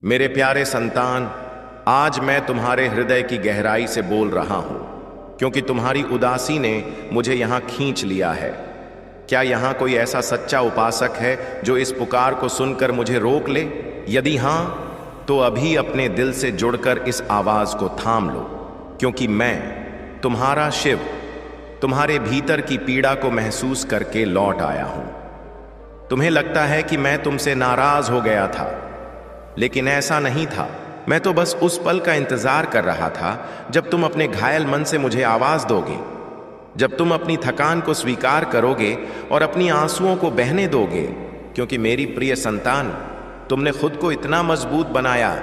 मेरे प्यारे संतान, आज मैं तुम्हारे हृदय की गहराई से बोल रहा हूं, क्योंकि तुम्हारी उदासी ने मुझे यहां खींच लिया है। क्या यहां कोई ऐसा सच्चा उपासक है जो इस पुकार को सुनकर मुझे रोक ले? यदि हां, तो अभी अपने दिल से जुड़कर इस आवाज को थाम लो, क्योंकि मैं तुम्हारा शिव तुम्हारे भीतर की पीड़ा को महसूस करके लौट आया हूं। तुम्हें लगता है कि मैं तुमसे नाराज हो गया था, लेकिन ऐसा नहीं था। मैं तो बस उस पल का इंतजार कर रहा था जब तुम अपने घायल मन से मुझे आवाज दोगे, जब तुम अपनी थकान को स्वीकार करोगे और अपनी आंसुओं को बहने दोगे। क्योंकि मेरी प्रिय संतान, तुमने खुद को इतना मजबूत बनाया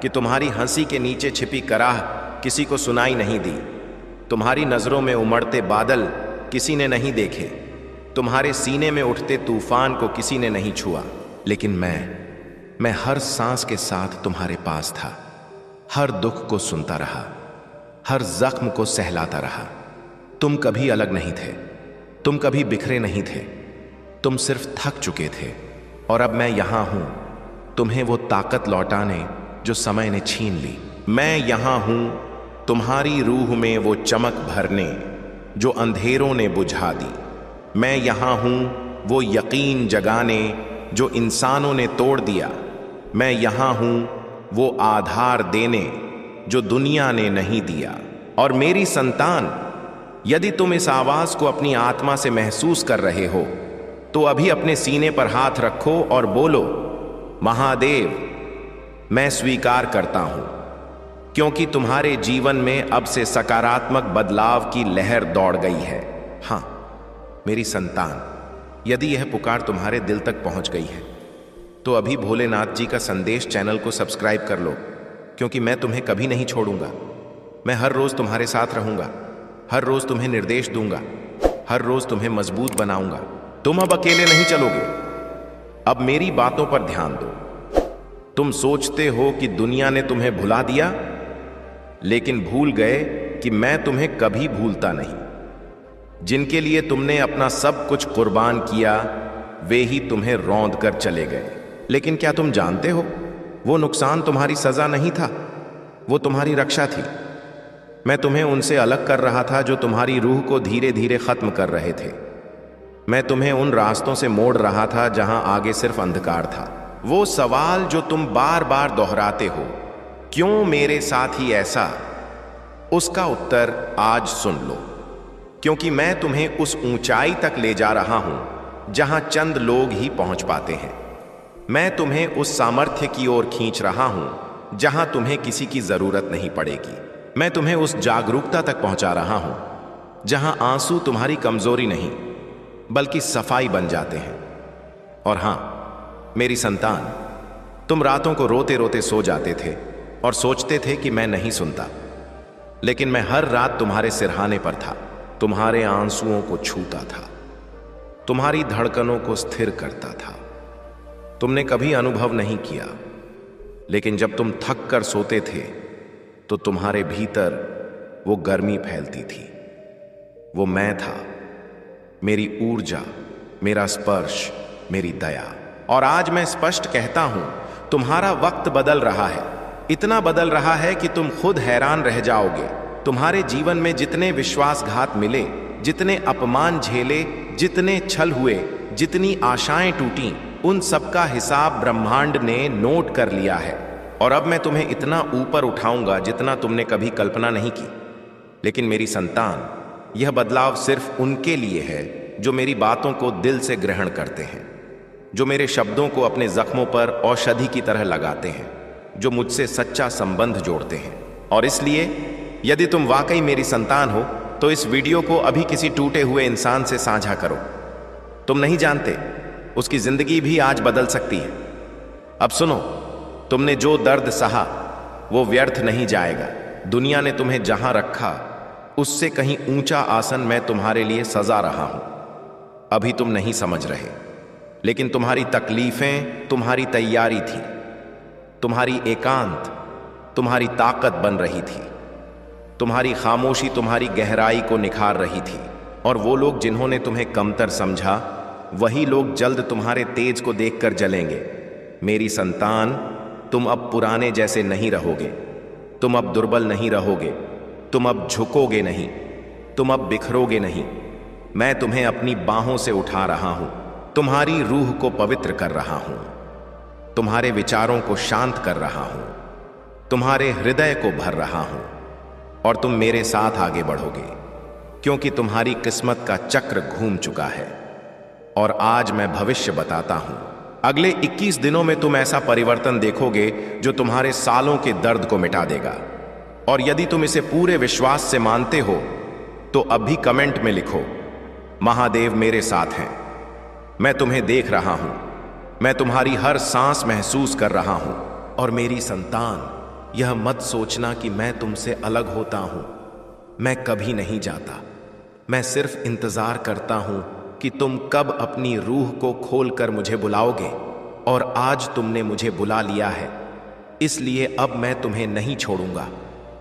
कि तुम्हारी हंसी के नीचे छिपी कराह किसी को सुनाई नहीं दी। तुम्हारी नजरों में उमड़ते बादल किसी ने नहीं देखे, तुम्हारे सीने में उठते तूफान को किसी ने नहीं छुआ। लेकिन मैं हर सांस के साथ तुम्हारे पास था, हर दुख को सुनता रहा, हर जख्म को सहलाता रहा। तुम कभी अलग नहीं थे, तुम कभी बिखरे नहीं थे, तुम सिर्फ थक चुके थे। और अब मैं यहां हूं तुम्हें वो ताकत लौटाने जो समय ने छीन ली। मैं यहां हूं तुम्हारी रूह में वो चमक भरने जो अंधेरों ने बुझा दी। मैं यहां हूं वो यकीन जगाने जो इंसानों ने तोड़ दिया। मैं यहां हूं वो आधार देने जो दुनिया ने नहीं दिया। और मेरी संतान, यदि तुम इस आवाज को अपनी आत्मा से महसूस कर रहे हो, तो अभी अपने सीने पर हाथ रखो और बोलो, महादेव, मैं स्वीकार करता हूं, क्योंकि तुम्हारे जीवन में अब से सकारात्मक बदलाव की लहर दौड़ गई है। हां मेरी संतान, यदि यह पुकार तुम्हारे दिल तक पहुंच गई है, तो अभी भोलेनाथ जी का संदेश चैनल को सब्सक्राइब कर लो, क्योंकि मैं तुम्हें कभी नहीं छोड़ूंगा। मैं हर रोज तुम्हारे साथ रहूंगा, हर रोज तुम्हें निर्देश दूंगा, हर रोज तुम्हें मजबूत बनाऊंगा। तुम अब अकेले नहीं चलोगे। अब मेरी बातों पर ध्यान दो। तुम सोचते हो कि दुनिया ने तुम्हें भुला दिया, लेकिन भूल गए कि मैं तुम्हें कभी भूलता नहीं। जिनके लिए तुमने अपना सब कुछ कुर्बान किया, वे ही तुम्हें रौंद कर चले गए। लेकिन क्या तुम जानते हो, वो नुकसान तुम्हारी सजा नहीं था, वो तुम्हारी रक्षा थी। मैं तुम्हें उनसे अलग कर रहा था जो तुम्हारी रूह को धीरे धीरे खत्म कर रहे थे। मैं तुम्हें उन रास्तों से मोड़ रहा था जहां आगे सिर्फ अंधकार था। वो सवाल जो तुम बार बार दोहराते हो, क्यों मेरे साथ ही ऐसा, उसका उत्तर आज सुन लो। क्योंकि मैं तुम्हें उस ऊंचाई तक ले जा रहा हूं जहां चंद लोग ही पहुंच पाते हैं। मैं तुम्हें उस सामर्थ्य की ओर खींच रहा हूं जहां तुम्हें किसी की जरूरत नहीं पड़ेगी। मैं तुम्हें उस जागरूकता तक पहुंचा रहा हूं जहां आंसू तुम्हारी कमजोरी नहीं, बल्कि सफाई बन जाते हैं। और हां मेरी संतान, तुम रातों को रोते रोते सो जाते थे और सोचते थे कि मैं नहीं सुनता, लेकिन मैं हर रात तुम्हारे सिरहाने पर था, तुम्हारे आंसुओं को छूता था, तुम्हारी धड़कनों को स्थिर करता था। तुमने कभी अनुभव नहीं किया, लेकिन जब तुम थक कर सोते थे तो तुम्हारे भीतर वो गर्मी फैलती थी। वो मैं था, मेरी ऊर्जा, मेरा स्पर्श, मेरी दया। और आज मैं स्पष्ट कहता हूं, तुम्हारा वक्त बदल रहा है, इतना बदल रहा है कि तुम खुद हैरान रह जाओगे। तुम्हारे जीवन में जितने विश्वासघात मिले, जितने अपमान झेले, जितने छल हुए, जितनी आशाएं टूटी, उन सबका हिसाब ब्रह्मांड ने नोट कर लिया है। और अब मैं तुम्हें इतना ऊपर उठाऊंगा जितना तुमने कभी कल्पना नहीं की। लेकिन मेरी संतान, यह बदलाव सिर्फ उनके लिए है जो मेरी बातों को दिल से ग्रहण करते हैं, जो मेरे शब्दों को अपने जख्मों पर औषधि की तरह लगाते हैं, जो मुझसे सच्चा संबंध जोड़ते हैं। और इसलिए यदि तुम वाकई मेरी संतान हो, तो इस वीडियो को अभी किसी टूटे हुए इंसान से साझा करो। तुम नहीं जानते, उसकी जिंदगी भी आज बदल सकती है। अब सुनो, तुमने जो दर्द सहा वो व्यर्थ नहीं जाएगा। दुनिया ने तुम्हें जहां रखा उससे कहीं ऊंचा आसन मैं तुम्हारे लिए सजा रहा हूं। अभी तुम नहीं समझ रहे, लेकिन तुम्हारी तकलीफें तुम्हारी तैयारी थी, तुम्हारी एकांत तुम्हारी ताकत बन रही थी, तुम्हारी खामोशी तुम्हारी गहराई को निखार रही थी। और वो लोग जिन्होंने तुम्हें कमतर समझा, वही लोग जल्द तुम्हारे तेज को देखकर जलेंगे। मेरी संतान, तुम अब पुराने जैसे नहीं रहोगे, तुम अब दुर्बल नहीं रहोगे, तुम अब झुकोगे नहीं, तुम अब बिखरोगे नहीं। मैं तुम्हें अपनी बाहों से उठा रहा हूं, तुम्हारी रूह को पवित्र कर रहा हूं, तुम्हारे विचारों को शांत कर रहा हूं, तुम्हारे हृदय को भर रहा हूं, और तुम मेरे साथ आगे बढ़ोगे, क्योंकि तुम्हारी किस्मत का चक्र घूम चुका है। और आज मैं भविष्य बताता हूं, अगले 21 दिनों में तुम ऐसा परिवर्तन देखोगे जो तुम्हारे सालों के दर्द को मिटा देगा। और यदि तुम इसे पूरे विश्वास से मानते हो तो अभी कमेंट में लिखो, महादेव मेरे साथ हैं, मैं तुम्हें देख रहा हूं, मैं तुम्हारी हर सांस महसूस कर रहा हूं। और मेरी संतान, यह मत सोचना कि मैं तुमसे अलग होता हूं, मैं कभी नहीं जाता। मैं सिर्फ इंतजार करता हूं कि तुम कब अपनी रूह को खोलकर मुझे बुलाओगे। और आज तुमने मुझे बुला लिया है, इसलिए अब मैं तुम्हें नहीं छोड़ूंगा।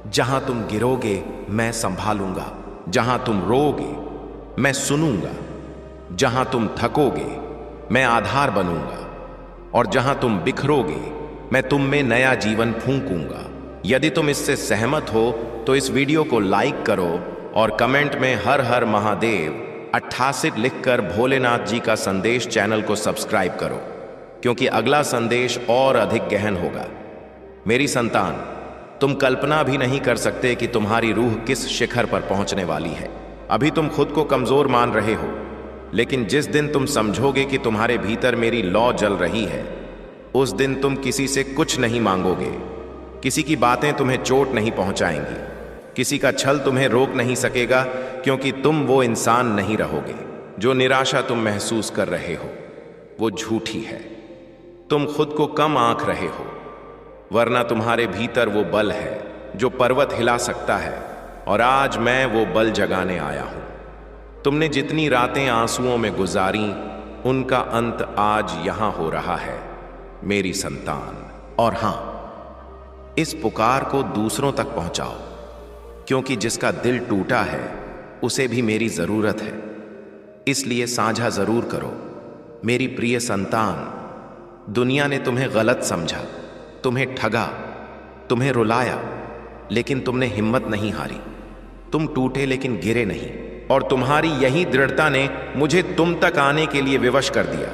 जहां तुम गिरोगे मैं संभालूंगा, जहां तुम रोओगे मैं सुनूंगा, जहां तुम थकोगे मैं आधार बनूंगा, और जहां तुम बिखरोगे मैं तुम में नया जीवन फूंकूंगा। यदि तुम इससे सहमत हो तो इस वीडियो को लाइक करो और कमेंट में हर हर महादेव 88 लिखकर भोलेनाथ जी का संदेश चैनल को सब्सक्राइब करो, क्योंकि अगला संदेश और अधिक गहन होगा। मेरी संतान, तुम कल्पना भी नहीं कर सकते कि तुम्हारी रूह किस शिखर पर पहुंचने वाली है। अभी तुम खुद को कमजोर मान रहे हो, लेकिन जिस दिन तुम समझोगे कि तुम्हारे भीतर मेरी लौ जल रही है, उस दिन तुम किसी से कुछ नहीं मांगोगे, किसी की बातें तुम्हें चोट नहीं पहुंचाएंगी, किसी का छल तुम्हें रोक नहीं सकेगा, क्योंकि तुम वो इंसान नहीं रहोगे। जो निराशा तुम महसूस कर रहे हो वो झूठी है, तुम खुद को कम आंक रहे हो, वरना तुम्हारे भीतर वो बल है जो पर्वत हिला सकता है। और आज मैं वो बल जगाने आया हूं। तुमने जितनी रातें आंसुओं में गुजारी, उनका अंत आज यहां हो रहा है मेरी संतान। और हां, इस पुकार को दूसरों तक पहुंचाओ, क्योंकि जिसका दिल टूटा है उसे भी मेरी जरूरत है। इसलिए साझा जरूर करो। मेरी प्रिय संतान, दुनिया ने तुम्हें गलत समझा, तुम्हें ठगा, तुम्हें रुलाया, लेकिन तुमने हिम्मत नहीं हारी। तुम टूटे लेकिन गिरे नहीं, और तुम्हारी यही दृढ़ता ने मुझे तुम तक आने के लिए विवश कर दिया।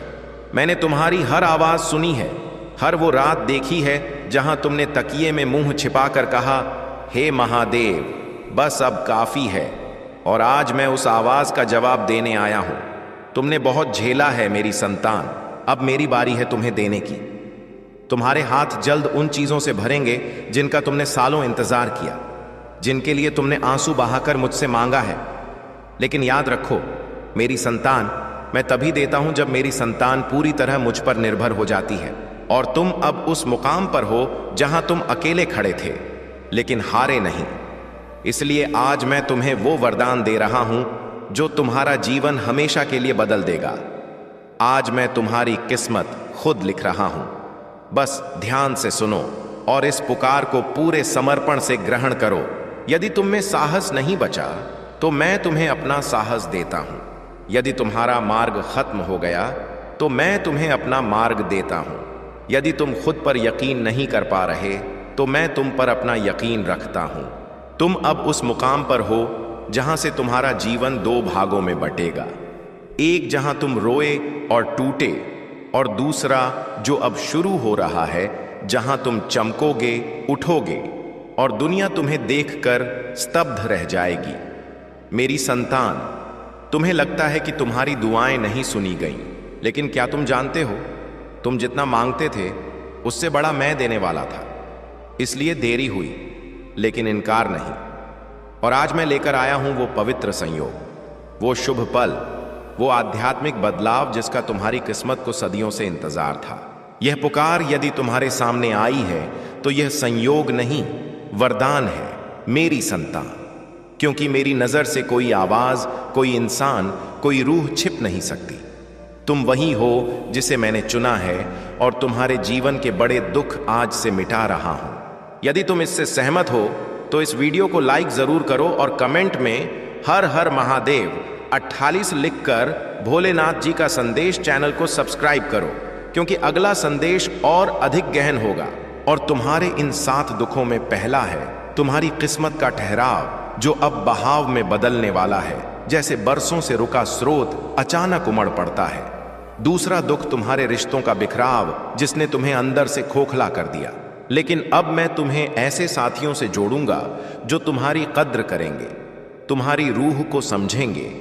मैंने तुम्हारी हर आवाज सुनी है, हर वो रात देखी है जहां तुमने तकिए में मुंह छिपाकर कहा, हे महादेव बस अब काफी है। और आज मैं उस आवाज का जवाब देने आया हूं। तुमने बहुत झेला है मेरी संतान, अब मेरी बारी है तुम्हें देने की। तुम्हारे हाथ जल्द उन चीजों से भरेंगे जिनका तुमने सालों इंतजार किया, जिनके लिए तुमने आंसू बहाकर मुझसे मांगा है। लेकिन याद रखो मेरी संतान, मैं तभी देता हूं जब मेरी संतान पूरी तरह मुझ पर निर्भर हो जाती है। और तुम अब उस मुकाम पर हो जहां तुम अकेले खड़े थे लेकिन हारे नहीं। इसलिए आज मैं तुम्हें वो वरदान दे रहा हूं जो तुम्हारा जीवन हमेशा के लिए बदल देगा। आज मैं तुम्हारी किस्मत खुद लिख रहा हूं। बस ध्यान से सुनो और इस पुकार को पूरे समर्पण से ग्रहण करो। यदि तुम में साहस नहीं बचा तो मैं तुम्हें अपना साहस देता हूं। यदि तुम्हारा मार्ग खत्म हो गया तो मैं तुम्हें अपना मार्ग देता हूं। यदि तुम खुद पर यकीन नहीं कर पा रहे तो मैं तुम पर अपना यकीन रखता हूं। तुम अब उस मुकाम पर हो जहां से तुम्हारा जीवन दो भागों में बटेगा। एक जहां तुम रोए और टूटे, और दूसरा जो अब शुरू हो रहा है जहां तुम चमकोगे, उठोगे और दुनिया तुम्हें देखकर स्तब्ध रह जाएगी। मेरी संतान, तुम्हें लगता है कि तुम्हारी दुआएं नहीं सुनी गईं, लेकिन क्या तुम जानते हो, तुम जितना मांगते थे उससे बड़ा मैं देने वाला था। इसलिए देरी हुई लेकिन इनकार नहीं। और आज मैं लेकर आया हूं वो पवित्र संयोग, वो शुभ पल, वो आध्यात्मिक बदलाव जिसका तुम्हारी किस्मत को सदियों से इंतजार था। यह पुकार यदि तुम्हारे सामने आई है तो यह संयोग नहीं, वरदान है मेरी संतान। क्योंकि मेरी नजर से कोई आवाज, कोई इंसान, कोई रूह छिप नहीं सकती। तुम वही हो जिसे मैंने चुना है और तुम्हारे जीवन के बड़े दुख आज से मिटा रहा हूं। यदि तुम इससे सहमत हो तो इस वीडियो को लाइक जरूर करो और कमेंट में हर हर महादेव 48 लिखकर भोलेनाथ जी का संदेश चैनल को सब्सक्राइब करो, क्योंकि अगला संदेश और अधिक गहन होगा। और तुम्हारे इन 7 दुखों में पहला है तुम्हारी किस्मत का ठहराव, जो अब बहाव में बदलने वाला है, जैसे बरसों से रुका स्रोत अचानक उमड़ पड़ता है। दूसरा दुख तुम्हारे रिश्तों का बिखराव, जिसने तुम्हें अंदर से खोखला कर दिया। लेकिन अब मैं तुम्हें ऐसे साथियों से जोड़ूंगा जो तुम्हारी कद्र करेंगे, तुम्हारी रूह को समझेंगे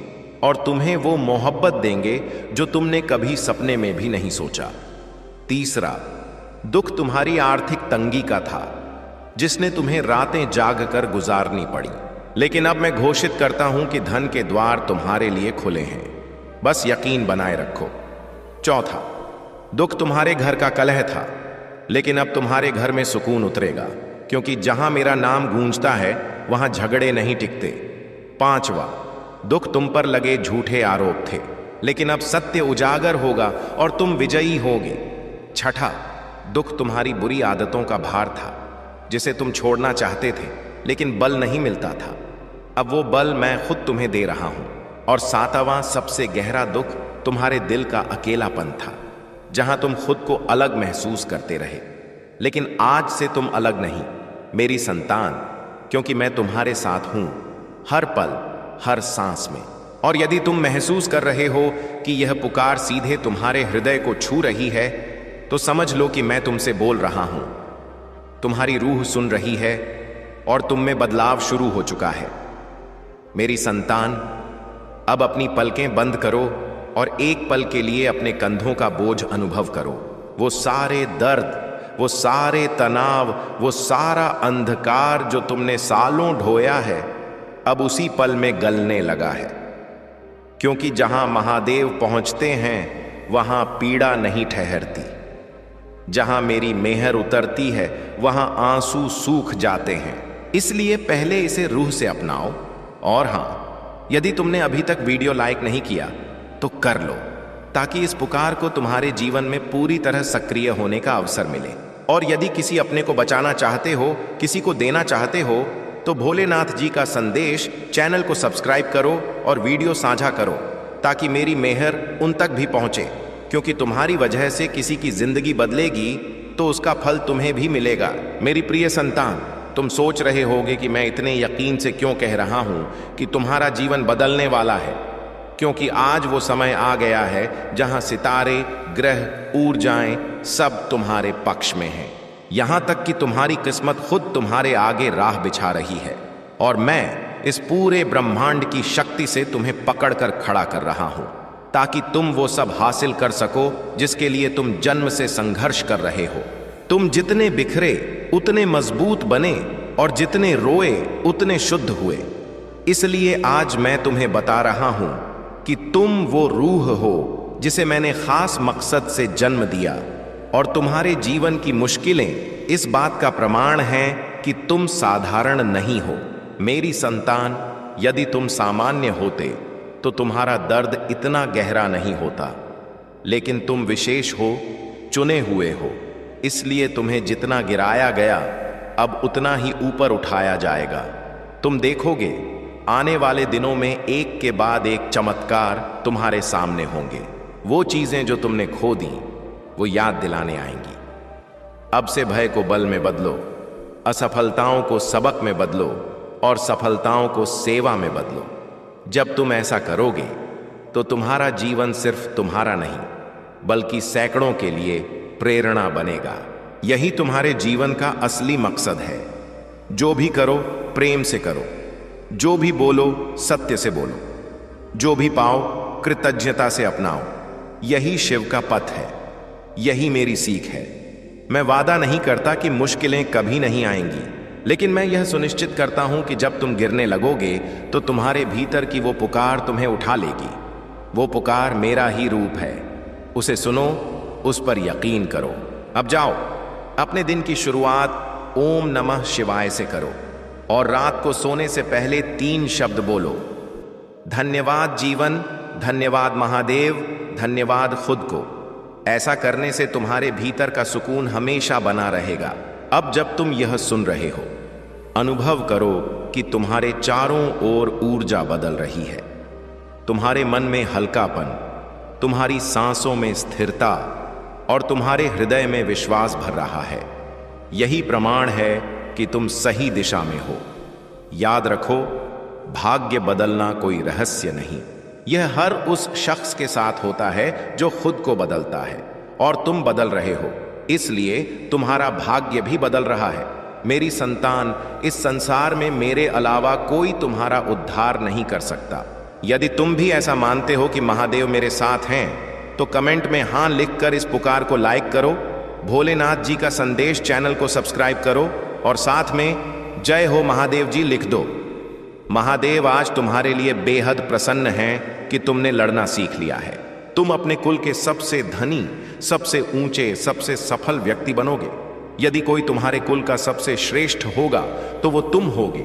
और तुम्हें वो मोहब्बत देंगे जो तुमने कभी सपने में भी नहीं सोचा। तीसरा दुख तुम्हारी आर्थिक तंगी का था, जिसने तुम्हें रातें जाग कर गुजारनी पड़ी। लेकिन अब मैं घोषित करता हूं कि धन के द्वार तुम्हारे लिए खुले हैं, बस यकीन बनाए रखो। चौथा दुख तुम्हारे घर का कलह था, लेकिन अब तुम्हारे घर में सुकून उतरेगा, क्योंकि जहां मेरा नाम गूंजता है वहां झगड़े नहीं टिकते। पांचवा दुख तुम पर लगे झूठे आरोप थे, लेकिन अब सत्य उजागर होगा और तुम विजयी होगे। छठा दुख तुम्हारी बुरी आदतों का भार था, जिसे तुम छोड़ना चाहते थे लेकिन बल नहीं मिलता था। अब वो बल मैं खुद तुम्हें दे रहा हूं। और सातवां सबसे गहरा दुख तुम्हारे दिल का अकेलापन था, जहां तुम खुद को अलग महसूस करते रहे। लेकिन आज से तुम अलग नहीं, मेरी संतान, क्योंकि मैं तुम्हारे साथ हूं, हर पल, हर सांस में। और यदि तुम महसूस कर रहे हो कि यह पुकार सीधे तुम्हारे हृदय को छू रही है, तो समझ लो कि मैं तुमसे बोल रहा हूं। तुम्हारी रूह सुन रही है और तुम में बदलाव शुरू हो चुका है। मेरी संतान, अब अपनी पलकें बंद करो और एक पल के लिए अपने कंधों का बोझ अनुभव करो। वो सारे दर्द, वो सारे तनाव, वो सारा अंधकार जो तुमने सालों ढोया है, अब उसी पल में गलने लगा है। क्योंकि जहां महादेव पहुंचते हैं वहां पीड़ा नहीं ठहरती। जहां मेरी मेहर उतरती है वहां आंसू सूख जाते हैं। इसलिए पहले इसे रूह से अपनाओ। और हां, यदि तुमने अभी तक वीडियो लाइक नहीं किया तो कर लो, ताकि इस पुकार को तुम्हारे जीवन में पूरी तरह सक्रिय होने का अवसर मिले। और यदि किसी अपने को बचाना चाहते हो, किसी को देना चाहते हो, तो भोलेनाथ जी का संदेश चैनल को सब्सक्राइब करो और वीडियो साझा करो, ताकि मेरी मेहर उन तक भी पहुंचे। क्योंकि तुम्हारी वजह से किसी की जिंदगी बदलेगी तो उसका फल तुम्हें भी मिलेगा। मेरी प्रिय संतान, तुम सोच रहे होगे कि मैं इतने यकीन से क्यों कह रहा हूं कि तुम्हारा जीवन बदलने वाला है। क्योंकि आज वो समय आ गया है जहां सितारे, ग्रह, ऊर्जाएं सब तुम्हारे पक्ष में हैं। यहां तक कि तुम्हारी किस्मत खुद तुम्हारे आगे राह बिछा रही है। और मैं इस पूरे ब्रह्मांड की शक्ति से तुम्हें पकड़ कर खड़ा कर रहा हूं, ताकि तुम वो सब हासिल कर सको जिसके लिए तुम जन्म से संघर्ष कर रहे हो। तुम जितने बिखरे उतने मजबूत बने और जितने रोए उतने शुद्ध हुए। इसलिए आज मैं तुम्हें बता रहा हूं कि तुम वो रूह हो जिसे मैंने खास मकसद से जन्म दिया। और तुम्हारे जीवन की मुश्किलें इस बात का प्रमाण हैं कि तुम साधारण नहीं हो। मेरी संतान, यदि तुम सामान्य होते तो तुम्हारा दर्द इतना गहरा नहीं होता। लेकिन तुम विशेष हो, चुने हुए हो। इसलिए तुम्हें जितना गिराया गया अब उतना ही ऊपर उठाया जाएगा। तुम देखोगे आने वाले दिनों में एक के बाद एक चमत्कार तुम्हारे सामने होंगे। वो चीजें जो तुमने खो दी वो याद दिलाने आएंगी। अब से भय को बल में बदलो, असफलताओं को सबक में बदलो और सफलताओं को सेवा में बदलो। जब तुम ऐसा करोगे तो तुम्हारा जीवन सिर्फ तुम्हारा नहीं, बल्कि सैकड़ों के लिए प्रेरणा बनेगा। यही तुम्हारे जीवन का असली मकसद है। जो भी करो प्रेम से करो, जो भी बोलो सत्य से बोलो, जो भी पाओ कृतज्ञता से अपनाओ। यही शिव का पथ है, यही मेरी सीख है। मैं वादा नहीं करता कि मुश्किलें कभी नहीं आएंगी, लेकिन मैं यह सुनिश्चित करता हूं कि जब तुम गिरने लगोगे तो तुम्हारे भीतर की वो पुकार तुम्हें उठा लेगी। वो पुकार मेरा ही रूप है। उसे सुनो, उस पर यकीन करो। अब जाओ, अपने दिन की शुरुआत ओम नमः शिवाय से करो और रात को सोने से पहले 3 शब्द बोलो। धन्यवाद जीवन, धन्यवाद महादेव, धन्यवाद खुद को। ऐसा करने से तुम्हारे भीतर का सुकून हमेशा बना रहेगा। अब जब तुम यह सुन रहे हो, अनुभव करो कि तुम्हारे चारों ओर ऊर्जा बदल रही है। तुम्हारे मन में हल्कापन, तुम्हारी सांसों में स्थिरता और तुम्हारे हृदय में विश्वास भर रहा है। यही प्रमाण है कि तुम सही दिशा में हो। याद रखो, भाग्य बदलना कोई रहस्य नहीं, यह हर उस शख्स के साथ होता है जो खुद को बदलता है, और तुम बदल रहे हो, इसलिए तुम्हारा भाग्य भी बदल रहा है। मेरी संतान, इस संसार में मेरे अलावा कोई तुम्हारा उद्धार नहीं कर सकता। यदि तुम भी ऐसा मानते हो कि महादेव मेरे साथ हैं, तो कमेंट में हाँ लिखकर इस पुकार को लाइक करो, भोलेनाथ जी का संदेश चैनल को सब्सक्राइब करो, और साथ में जय हो महादेव जी लिख दो। महादेव आज तुम्हारे लिए बेहद प्रसन्न हैं कि तुमने लड़ना सीख लिया है। तुम अपने कुल के सबसे धनी, सबसे ऊंचे, सबसे सफल व्यक्ति बनोगे। यदि कोई तुम्हारे कुल का सबसे श्रेष्ठ होगा तो वो तुम होगे।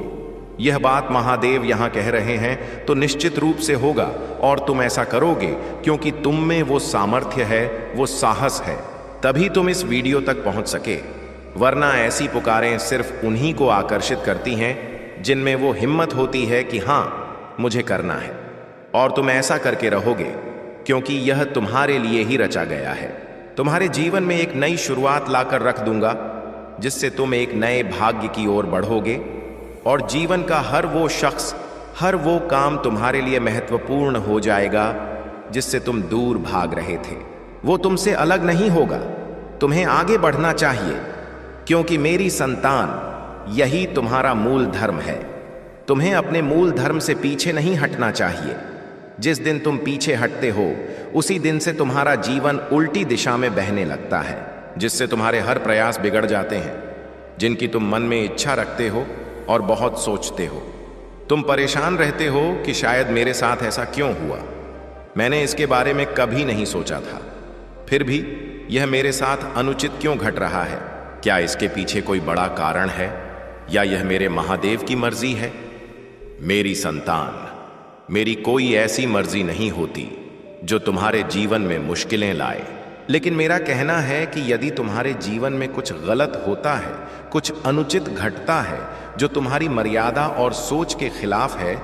यह बात महादेव यहाँ कह रहे हैं तो निश्चित रूप से होगा, और तुम ऐसा करोगे क्योंकि तुम में वो सामर्थ्य है, वो साहस है, तभी तुम इस वीडियो तक पहुंच सके। वरना ऐसी पुकारें सिर्फ उन्हीं को आकर्षित करती हैं जिनमें वो हिम्मत होती है कि हाँ मुझे करना है, और तुम ऐसा करके रहोगे क्योंकि यह तुम्हारे लिए ही रचा गया है। तुम्हारे जीवन में एक नई शुरुआत लाकर रख दूंगा, जिससे तुम एक नए भाग्य की ओर बढ़ोगे, और जीवन का हर वो शख्स, हर वो काम तुम्हारे लिए महत्वपूर्ण हो जाएगा जिससे तुम दूर भाग रहे थे। वो तुमसे अलग नहीं होगा। तुम्हें आगे बढ़ना चाहिए, क्योंकि मेरी संतान, यही तुम्हारा मूल धर्म है। तुम्हें अपने मूल धर्म से पीछे नहीं हटना चाहिए। जिस दिन तुम पीछे हटते हो, उसी दिन से तुम्हारा जीवन उल्टी दिशा में बहने लगता है, जिससे तुम्हारे हर प्रयास बिगड़ जाते हैं जिनकी तुम मन में इच्छा रखते हो और बहुत सोचते हो। तुम परेशान रहते हो कि शायद मेरे साथ ऐसा क्यों हुआ, मैंने इसके बारे में कभी नहीं सोचा था, फिर भी यह मेरे साथ अनुचित क्यों घट रहा है? क्या इसके पीछे कोई बड़ा कारण है, या यह मेरे महादेव की मर्जी है? मेरी संतान, मेरी कोई ऐसी मर्जी नहीं होती जो तुम्हारे जीवन में मुश्किलें लाए, लेकिन मेरा कहना है कि यदि तुम्हारे जीवन में कुछ गलत होता है, कुछ अनुचित घटता है जो तुम्हारी मर्यादा और सोच के खिलाफ है,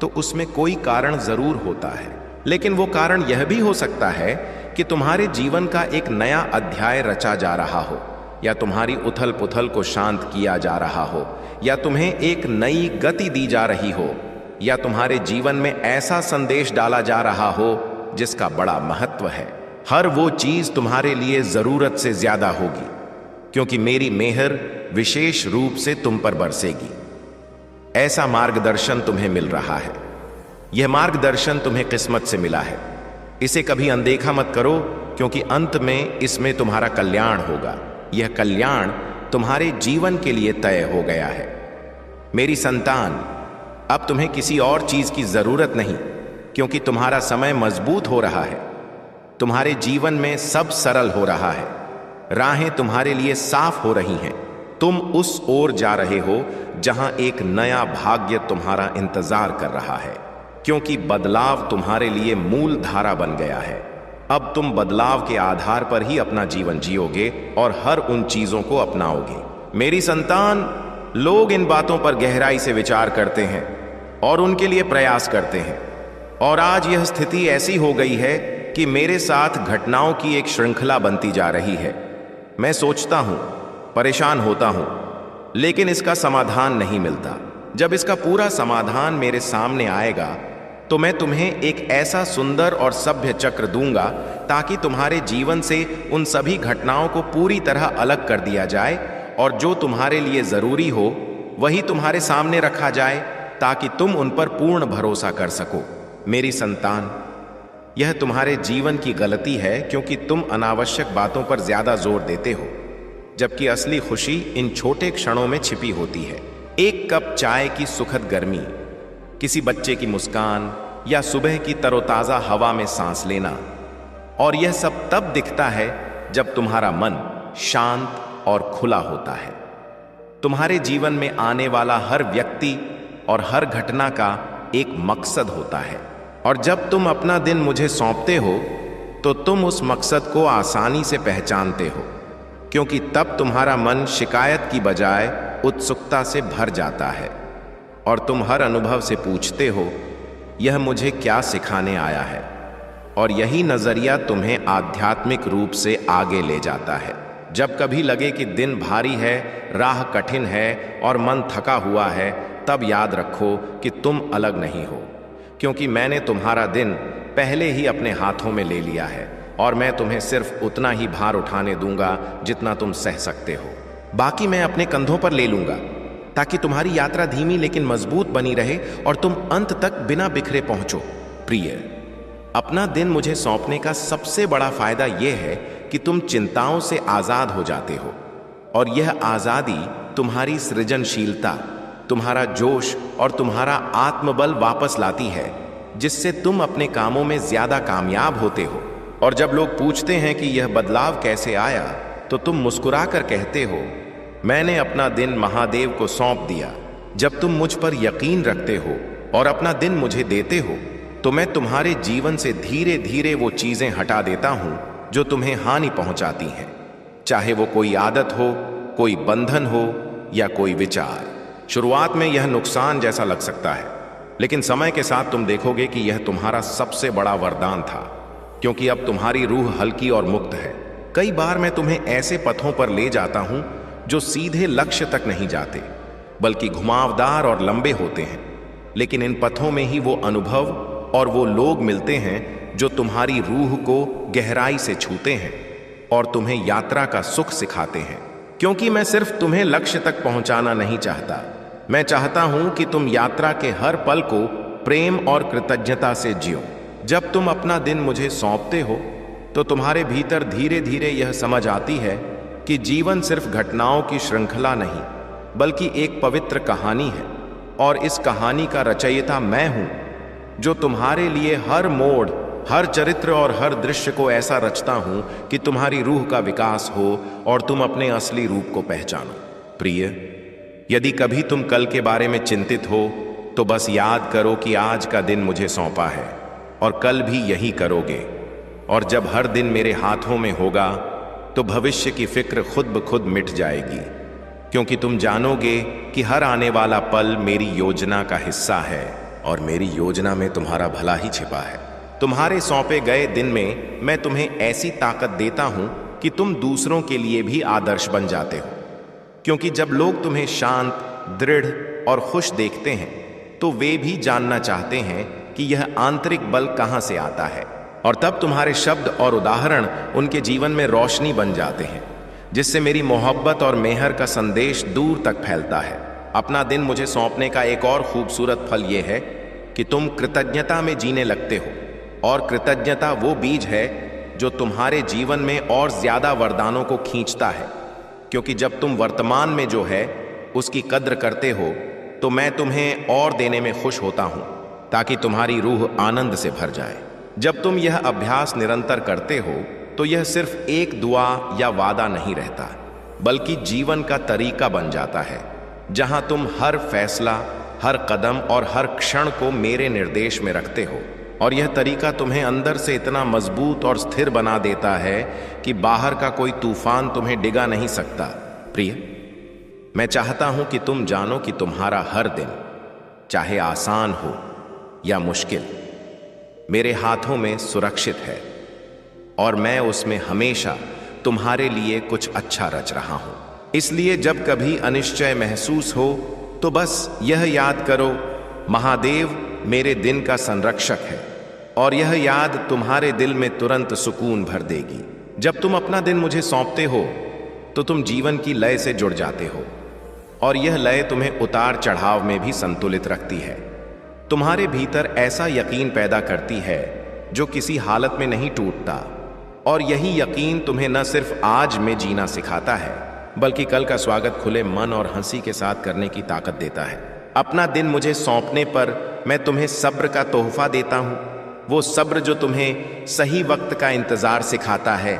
तो उसमें कोई कारण जरूर होता है। लेकिन वो कारण यह भी हो सकता है कि तुम्हारे जीवन का एक नया अध्याय रचा जा रहा हो, या तुम्हारी उथल पुथल को शांत किया जा रहा हो, या तुम्हें एक नई गति दी जा रही हो, या तुम्हारे जीवन में ऐसा संदेश डाला जा रहा हो जिसका बड़ा महत्व है। हर वो चीज तुम्हारे लिए जरूरत से ज्यादा होगी, क्योंकि मेरी मेहर विशेष रूप से तुम पर बरसेगी। ऐसा मार्गदर्शन तुम्हें मिल रहा है। यह मार्गदर्शन तुम्हें किस्मत से मिला है। इसे कभी अनदेखा मत करो, क्योंकि अंत में इसमें तुम्हारा कल्याण होगा। यह कल्याण तुम्हारे जीवन के लिए तय हो गया है। मेरी संतान, अब तुम्हें किसी और चीज की जरूरत नहीं, क्योंकि तुम्हारा समय मजबूत हो रहा है। तुम्हारे जीवन में सब सरल हो रहा है, राहें तुम्हारे लिए साफ हो रही हैं। तुम उस ओर जा रहे हो जहां एक नया भाग्य तुम्हारा इंतजार कर रहा है, क्योंकि बदलाव तुम्हारे लिए मूल धारा बन गया है। अब तुम बदलाव के आधार पर ही अपना जीवन जियोगे और हर उन चीजों को अपनाओगे। मेरी संतान, लोग इन बातों पर गहराई से विचार करते हैं और उनके लिए प्रयास करते हैं, और आज यह स्थिति ऐसी हो गई है कि मेरे साथ घटनाओं की एक श्रृंखला बनती जा रही है। मैं सोचता हूं, परेशान होता हूं, लेकिन इसका समाधान नहीं मिलता। जब इसका पूरा समाधान मेरे सामने आएगा तो मैं तुम्हें एक ऐसा सुंदर और सभ्य चक्र दूंगा ताकि तुम्हारे जीवन से उन सभी घटनाओं को पूरी तरह अलग कर दिया जाए, और जो तुम्हारे लिए जरूरी हो वही तुम्हारे सामने रखा जाए, ताकि तुम उन पर पूर्ण भरोसा कर सको। मेरी संतान, यह तुम्हारे जीवन की गलती है, क्योंकि तुम अनावश्यक बातों पर ज्यादा जोर देते हो, जबकि असली खुशी इन छोटे क्षणों में छिपी होती है। एक कप चाय की सुखद गर्मी, किसी बच्चे की मुस्कान, या सुबह की तरोताजा हवा में सांस लेना, और यह सब तब दिखता है जब तुम्हारा मन शांत और खुला होता है। तुम्हारे जीवन में आने वाला हर व्यक्ति और हर घटना का एक मकसद होता है, और जब तुम अपना दिन मुझे सौंपते हो तो तुम उस मकसद को आसानी से पहचानते हो, क्योंकि तब तुम्हारा मन शिकायत की बजाय उत्सुकता से भर जाता है, और तुम हर अनुभव से पूछते हो, यह मुझे क्या सिखाने आया है, और यही नजरिया तुम्हें आध्यात्मिक रूप से आगे ले जाता है। जब कभी लगे कि दिन भारी है, राह कठिन है और मन थका हुआ है, तब याद रखो कि तुम अलग नहीं हो, क्योंकि मैंने तुम्हारा दिन पहले ही अपने हाथों में ले लिया है और मैं तुम्हें सिर्फ उतना ही भार उठाने दूंगा जितना तुम सह सकते हो। बाकी मैं अपने कंधों पर ले लूंगा, ताकि तुम्हारी यात्रा धीमी लेकिन मजबूत बनी रहे और तुम अंत तक बिना बिखरे पहुंचो। प्रिय, अपना दिन मुझे सौंपने का सबसे बड़ा फायदा यह है कि तुम चिंताओं से आजाद हो जाते हो, और यह आजादी तुम्हारी सृजनशीलता, तुम्हारा जोश और तुम्हारा आत्मबल वापस लाती है, जिससे तुम अपने कामों में ज्यादा कामयाब होते हो। और जब लोग पूछते हैं कि यह बदलाव कैसे आया, तो तुम मुस्कुराकर कहते हो, मैंने अपना दिन महादेव को सौंप दिया। जब तुम मुझ पर यकीन रखते हो और अपना दिन मुझे देते हो, तो मैं तुम्हारे जीवन से धीरे धीरे वो चीजें हटा देता हूं जो तुम्हें हानि पहुंचाती हैं, चाहे वो कोई आदत हो, कोई बंधन हो या कोई विचार। शुरुआत में यह नुकसान जैसा लग सकता है, लेकिन समय के साथ तुम देखोगे कि यह तुम्हारा सबसे बड़ा वरदान था, क्योंकि अब तुम्हारी रूह हल्की और मुक्त है। कई बार मैं तुम्हें ऐसे पथों पर ले जाता हूं जो सीधे लक्ष्य तक नहीं जाते, बल्कि घुमावदार और लंबे होते हैं, लेकिन इन पथों में ही वो अनुभव और वो लोग मिलते हैं जो तुम्हारी रूह को गहराई से छूते हैं और तुम्हें यात्रा का सुख सिखाते हैं। क्योंकि मैं सिर्फ तुम्हें लक्ष्य तक पहुंचाना नहीं चाहता, मैं चाहता हूं कि तुम यात्रा के हर पल को प्रेम और कृतज्ञता से जियो। जब तुम अपना दिन मुझे सौंपते हो, तो तुम्हारे भीतर धीरे धीरे यह समझ आती है कि जीवन सिर्फ घटनाओं की श्रृंखला नहीं, बल्कि एक पवित्र कहानी है, और इस कहानी का रचयिता मैं हूं, जो तुम्हारे लिए हर मोड़, हर चरित्र और हर दृश्य को ऐसा रचता हूं कि तुम्हारी रूह का विकास हो और तुम अपने असली रूप को पहचानो। प्रिय, यदि कभी तुम कल के बारे में चिंतित हो, तो बस याद करो कि आज का दिन मुझे सौंपा है और कल भी यही करोगे। और जब हर दिन मेरे हाथों में होगा, तो भविष्य की फिक्र खुद ब खुद मिट जाएगी, क्योंकि तुम जानोगे कि हर आने वाला पल मेरी योजना का हिस्सा है और मेरी योजना में तुम्हारा भला ही छिपा है। तुम्हारे सौंपे गए दिन में मैं तुम्हें ऐसी ताकत देता हूं कि तुम दूसरों के लिए भी आदर्श बन जाते हो, क्योंकि जब लोग तुम्हें शांत, दृढ़ और खुश देखते हैं, तो वे भी जानना चाहते हैं कि यह आंतरिक बल कहां से आता है, और तब तुम्हारे शब्द और उदाहरण उनके जीवन में रोशनी बन जाते हैं, जिससे मेरी मोहब्बत और मेहर का संदेश दूर तक फैलता है। अपना दिन मुझे सौंपने का एक और खूबसूरत फल यह है कि तुम कृतज्ञता में जीने लगते हो, और कृतज्ञता वो बीज है जो तुम्हारे जीवन में और ज्यादा वरदानों को खींचता है, क्योंकि जब तुम वर्तमान में जो है उसकी कद्र करते हो, तो मैं तुम्हें और देने में खुश होता हूं, ताकि तुम्हारी रूह आनंद से भर जाए। जब तुम यह अभ्यास निरंतर करते हो, तो यह सिर्फ एक दुआ या वादा नहीं रहता, बल्कि जीवन का तरीका बन जाता है, जहां तुम हर फैसला, हर कदम और हर क्षण को मेरे निर्देश में रखते हो। और यह तरीका तुम्हें अंदर से इतना मजबूत और स्थिर बना देता है कि बाहर का कोई तूफान तुम्हें डिगा नहीं सकता। प्रिय, मैं चाहता हूं कि तुम जानो कि तुम्हारा हर दिन, चाहे आसान हो या मुश्किल, मेरे हाथों में सुरक्षित है, और मैं उसमें हमेशा तुम्हारे लिए कुछ अच्छा रच रहा हूं। इसलिए जब कभी अनिश्चय महसूस हो, तो बस यह याद करो, महादेव मेरे दिन का संरक्षक है, और यह याद तुम्हारे दिल में तुरंत सुकून भर देगी। जब तुम अपना दिन मुझे सौंपते हो, तो तुम जीवन की लय से जुड़ जाते हो, और यह लय तुम्हें उतार चढ़ाव में भी संतुलित रखती है। तुम्हारे भीतर ऐसा यकीन पैदा करती है जो किसी हालत में नहीं टूटता, और यही यकीन तुम्हें न सिर्फ आज में जीना सिखाता है, बल्कि कल का स्वागत खुले मन और हंसी के साथ करने की ताकत देता है। अपना दिन मुझे सौंपने पर मैं तुम्हें सब्र का तोहफा देता हूं, वो सब्र जो तुम्हें सही वक्त का इंतजार सिखाता है,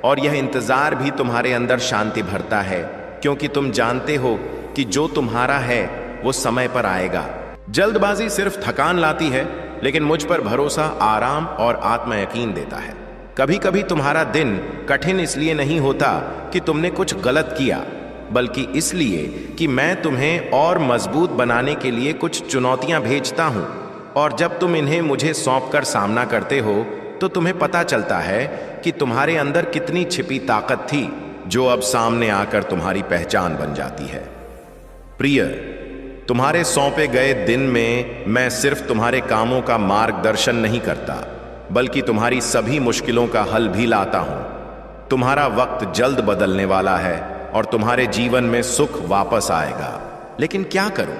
और यह इंतजार भी तुम्हारे अंदर शांति भरता है, क्योंकि तुम जानते हो कि जो तुम्हारा है वो समय पर आएगा। जल्दबाजी सिर्फ थकान लाती है, लेकिन मुझ पर भरोसा आराम और आत्म यकीन देता है। कभी कभी तुम्हारा दिन कठिन इसलिए नहीं होता कि तुमने कुछ गलत किया, बल्कि इसलिए कि मैं तुम्हें और मजबूत बनाने के लिए कुछ चुनौतियां भेजता हूं, और जब तुम इन्हें मुझे सौंपकर सामना करते हो, तो तुम्हें पता चलता है कि तुम्हारे अंदर कितनी छिपी ताकत थी जो अब सामने आकर तुम्हारी पहचान बन जाती है। प्रिय, तुम्हारे सौंपे गए दिन में मैं सिर्फ तुम्हारे कामों का मार्गदर्शन नहीं करता, बल्कि तुम्हारी सभी मुश्किलों का हल भी लाता हूं। तुम्हारा वक्त जल्द बदलने वाला है और तुम्हारे जीवन में सुख वापस आएगा। लेकिन क्या करूं?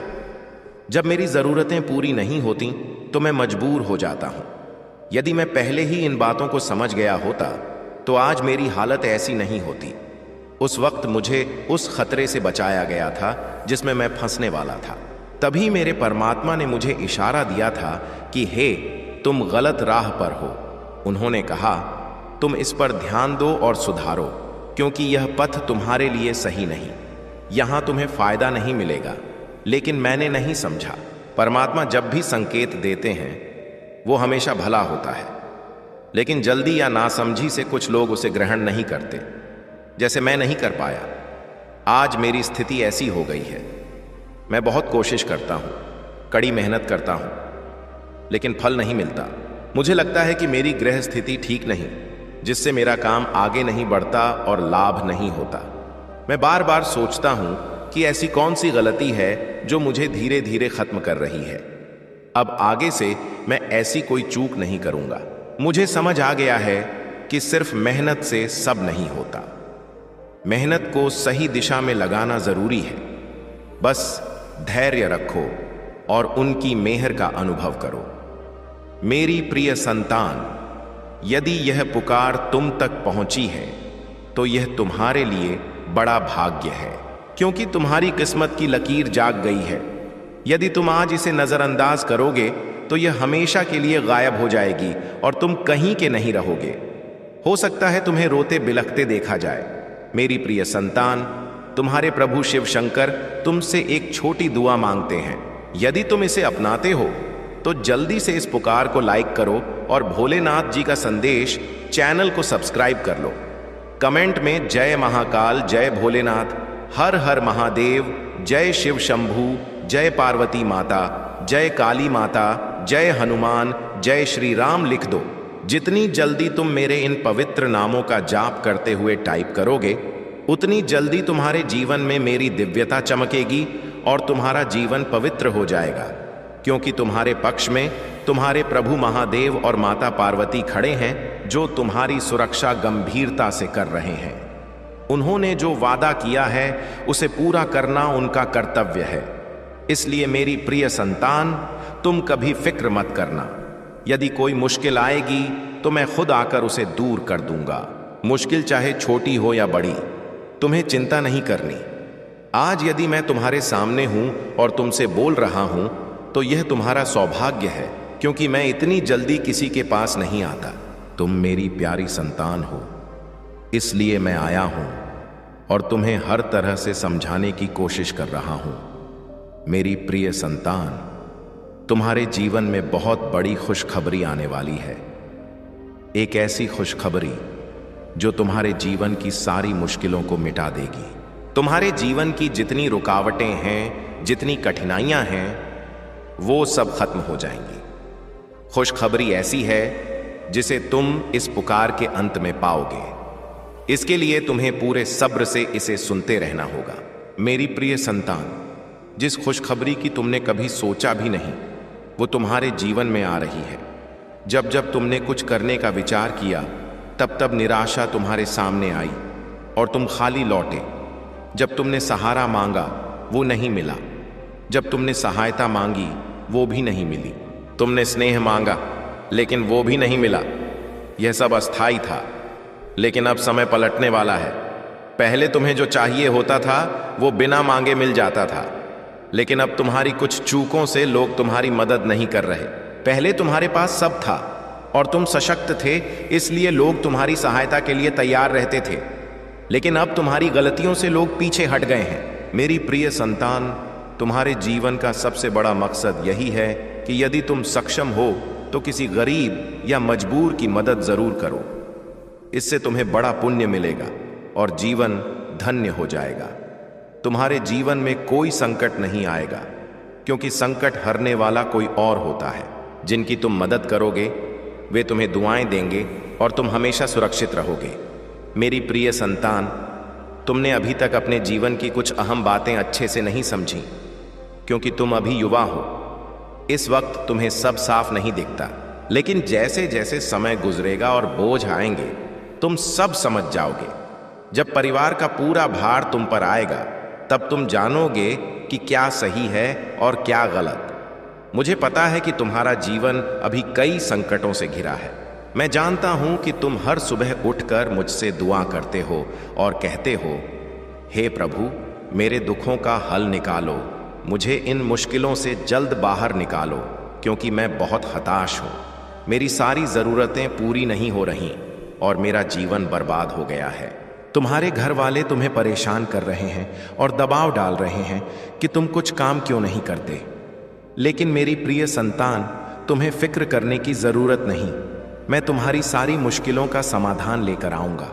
जब मेरी जरूरतें पूरी नहीं होती तो मैं मजबूर हो जाता हूं। यदि मैं पहले ही इन बातों को समझ गया होता तो आज मेरी हालत ऐसी नहीं होती। उस वक्त मुझे उस खतरे से बचाया गया था जिसमें मैं फंसने वाला था। तभी मेरे परमात्मा ने मुझे इशारा दिया था कि हे, तुम गलत राह पर हो। उन्होंने कहा, तुम इस पर ध्यान दो और सुधारो, क्योंकि यह पथ तुम्हारे लिए सही नहीं। यहां तुम्हें फायदा नहीं मिलेगा। लेकिन मैंने नहीं समझा। परमात्मा जब भी संकेत देते हैं वो हमेशा भला होता है, लेकिन जल्दी या नासमझी से कुछ लोग उसे ग्रहण नहीं करते, जैसे मैं नहीं कर पाया। आज मेरी स्थिति ऐसी हो गई है। मैं बहुत कोशिश करता हूं, कड़ी मेहनत करता हूं, लेकिन फल नहीं मिलता। मुझे लगता है कि मेरी गृह स्थिति ठीक नहीं, जिससे मेरा काम आगे नहीं बढ़ता और लाभ नहीं होता। मैं बार बार सोचता हूं कि ऐसी कौन सी गलती है जो मुझे धीरे धीरे खत्म कर रही है। अब आगे से मैं ऐसी कोई चूक नहीं करूंगा। मुझे समझ आ गया है कि सिर्फ मेहनत से सब नहीं होता। मेहनत को सही दिशा में लगाना जरूरी है। बस धैर्य रखो और उनकी मेहर का अनुभव करो। मेरी प्रिय संतान, यदि यह पुकार तुम तक पहुंची है तो यह तुम्हारे लिए बड़ा भाग्य है, क्योंकि तुम्हारी किस्मत की लकीर जाग गई है। यदि तुम आज इसे नजरअंदाज करोगे तो यह हमेशा के लिए गायब हो जाएगी और तुम कहीं के नहीं रहोगे। हो सकता है तुम्हें रोते बिलखते देखा जाए। मेरी प्रिय संतान, तुम्हारे प्रभु शिव शंकर तुमसे एक छोटी दुआ मांगते हैं। यदि तुम इसे अपनाते हो तो जल्दी से इस पुकार को लाइक करो और भोलेनाथ जी का संदेश चैनल को सब्सक्राइब कर लो। कमेंट में जय महाकाल, जय भोलेनाथ, हर हर महादेव, जय शिव शंभू, जय पार्वती माता, जय काली माता, जय हनुमान, जय श्री राम लिख दो। जितनी जल्दी तुम मेरे इन पवित्र नामों का जाप करते हुए टाइप करोगे, उतनी जल्दी तुम्हारे जीवन में मेरी दिव्यता चमकेगी और तुम्हारा जीवन पवित्र हो जाएगा, क्योंकि तुम्हारे पक्ष में तुम्हारे प्रभु महादेव और माता पार्वती खड़े हैं, जो तुम्हारी सुरक्षा गंभीरता से कर रहे हैं। उन्होंने जो वादा किया है उसे पूरा करना उनका कर्तव्य है। इसलिए मेरी प्रिय संतान, तुम कभी फिक्र मत करना। यदि कोई मुश्किल आएगी तो मैं खुद आकर उसे दूर कर दूंगा। मुश्किल चाहे छोटी हो या बड़ी, तुम्हें चिंता नहीं करनी। आज यदि मैं तुम्हारे सामने हूं और तुमसे बोल रहा हूं तो यह तुम्हारा सौभाग्य है, क्योंकि मैं इतनी जल्दी किसी के पास नहीं आता। तुम मेरी प्यारी संतान हो, इसलिए मैं आया हूं और तुम्हें हर तरह से समझाने की कोशिश कर रहा हूं। मेरी प्रिय संतान, तुम्हारे जीवन में बहुत बड़ी खुशखबरी आने वाली है। एक ऐसी खुशखबरी जो तुम्हारे जीवन की सारी मुश्किलों को मिटा देगी। तुम्हारे जीवन की जितनी रुकावटें हैं, जितनी कठिनाइयां हैं, वो सब खत्म हो जाएंगी। खुशखबरी ऐसी है जिसे तुम इस पुकार के अंत में पाओगे। इसके लिए तुम्हें पूरे सब्र से इसे सुनते रहना होगा। मेरी प्रिय संतान, जिस खुशखबरी की तुमने कभी सोचा भी नहीं, वो तुम्हारे जीवन में आ रही है। जब जब तुमने कुछ करने का विचार किया, तब तब निराशा तुम्हारे सामने आई और तुम खाली लौटे। जब तुमने सहारा मांगा, वो नहीं मिला। जब तुमने सहायता मांगी, वो भी नहीं मिली। तुमने स्नेह मांगा, लेकिन वो भी नहीं मिला। यह सब अस्थाई था, लेकिन अब समय पलटने वाला है। पहले तुम्हें जो चाहिए होता था वो बिना मांगे मिल जाता था, लेकिन अब तुम्हारी कुछ चूकों से लोग तुम्हारी मदद नहीं कर रहे। पहले तुम्हारे पास सब था और तुम सशक्त थे, इसलिए लोग तुम्हारी सहायता के लिए तैयार रहते थे, लेकिन अब तुम्हारी गलतियों से लोग पीछे हट गए हैं। मेरी प्रिय संतान, तुम्हारे जीवन का सबसे बड़ा मकसद यही है कि यदि तुम सक्षम हो तो किसी गरीब या मजबूर की मदद जरूर करो। इससे तुम्हें बड़ा पुण्य मिलेगा और जीवन धन्य हो जाएगा। तुम्हारे जीवन में कोई संकट नहीं आएगा, क्योंकि संकट हरने वाला कोई और होता है। जिनकी तुम मदद करोगे वे तुम्हें दुआएं देंगे और तुम हमेशा सुरक्षित रहोगे। मेरी प्रिय संतान, तुमने अभी तक अपने जीवन की कुछ अहम बातें अच्छे से नहीं समझी, क्योंकि तुम अभी युवा हो। इस वक्त तुम्हें सब साफ नहीं दिखता, लेकिन जैसे जैसे समय गुजरेगा और बोझ आएंगे, तुम सब समझ जाओगे। जब परिवार का पूरा भार तुम पर आएगा, तब तुम जानोगे कि क्या सही है और क्या गलत। मुझे पता है कि तुम्हारा जीवन अभी कई संकटों से घिरा है। मैं जानता हूं कि तुम हर सुबह उठकर मुझसे दुआ करते हो और कहते हो, हे प्रभु, मेरे दुखों का हल निकालो, मुझे इन मुश्किलों से जल्द बाहर निकालो, क्योंकि मैं बहुत हताश हूं। मेरी सारी ज़रूरतें पूरी नहीं हो रहीं और मेरा जीवन बर्बाद हो गया है। तुम्हारे घर वाले तुम्हें परेशान कर रहे हैं और दबाव डाल रहे हैं कि तुम कुछ काम क्यों नहीं करते। लेकिन मेरी प्रिय संतान, तुम्हें फिक्र करने की ज़रूरत नहीं। मैं तुम्हारी सारी मुश्किलों का समाधान लेकर आऊँगा।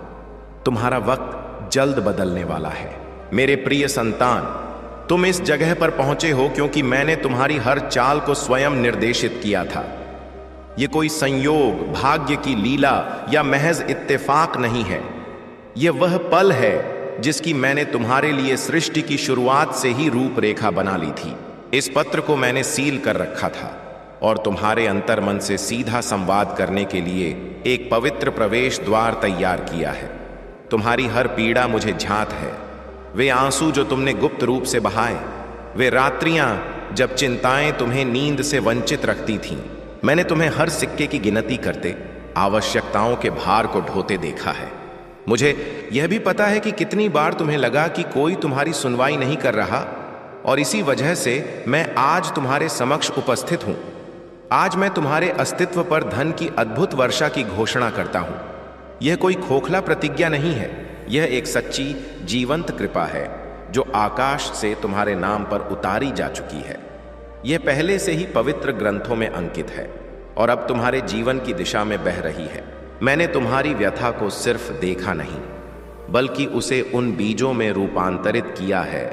तुम्हारा वक्त जल्द बदलने वाला है। मेरे प्रिय संतान, तुम इस जगह पर पहुँचे हो क्योंकि मैंने तुम्हारी हर चाल को स्वयं निर्देशित किया था। ये कोई संयोग, भाग्य की लीला या महज इत्तेफाक नहीं है। ये वह पल है जिसकी मैंने तुम्हारे लिए सृष्टि की शुरुआत से ही रूपरेखा बना ली थी। इस पत्र को मैंने सील कर रखा था और तुम्हारे अंतर्मन से सीधा संवाद करने के लिए एक पवित्र प्रवेश द्वार तैयार किया है। तुम्हारी हर पीड़ा मुझे झांत है। वे आंसू जो तुमने गुप्त रूप से बहाए, वे रात्रियां जब चिंताएं तुम्हें नींद से वंचित रखती थीं, मैंने तुम्हें हर सिक्के की गिनती करते, आवश्यकताओं के भार को ढोते देखा है। मुझे यह भी पता है कि कितनी बार तुम्हें लगा कि कोई तुम्हारी सुनवाई नहीं कर रहा, और इसी वजह से मैं आज तुम्हारे समक्ष उपस्थित हूं। आज मैं तुम्हारे अस्तित्व पर धन की अद्भुत वर्षा की घोषणा करता हूं। यह कोई खोखला प्रतिज्ञा नहीं है, यह एक सच्ची जीवंत कृपा है जो आकाश से तुम्हारे नाम पर उतारी जा चुकी है। यह पहले से ही पवित्र ग्रंथों में अंकित है और अब तुम्हारे जीवन की दिशा में बह रही है। मैंने तुम्हारी व्यथा को सिर्फ देखा नहीं, बल्कि उसे उन बीजों में रूपांतरित किया है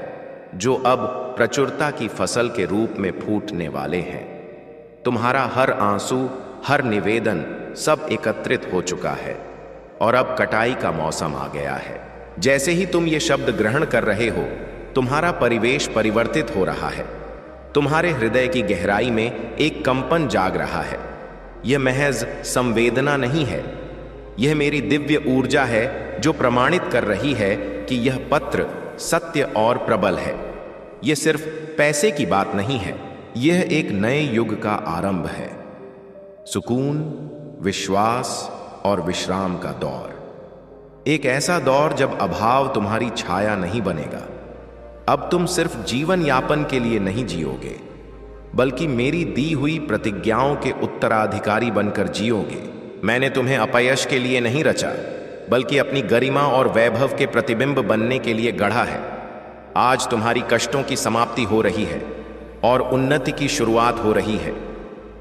जो अब प्रचुरता की फसल के रूप में फूटने वाले हैं। तुम्हारा हर आंसू, हर निवेदन सब एकत्रित हो चुका है और अब कटाई का मौसम आ गया है। जैसे ही तुम ये शब्द ग्रहण कर रहे हो, तुम्हारा परिवेश परिवर्तित हो रहा है। तुम्हारे हृदय की गहराई में एक कंपन जाग रहा है। यह महज संवेदना नहीं है, यह मेरी दिव्य ऊर्जा है जो प्रमाणित कर रही है कि यह पत्र सत्य और प्रबल है। यह सिर्फ पैसे की बात नहीं है, यह एक नए युग का आरंभ है। सुकून, विश्वास और विश्राम का दौर। एक ऐसा दौर जब अभाव तुम्हारी छाया नहीं बनेगा। अब तुम सिर्फ जीवन यापन के लिए नहीं जियोगे, बल्कि मेरी दी हुई प्रतिज्ञाओं के उत्तराधिकारी बनकर जियोगे। मैंने तुम्हें अपयश के लिए नहीं रचा, बल्कि अपनी गरिमा और वैभव के प्रतिबिंब बनने के लिए गढ़ा है। आज तुम्हारी कष्टों की समाप्ति हो रही है और उन्नति की शुरुआत हो रही है।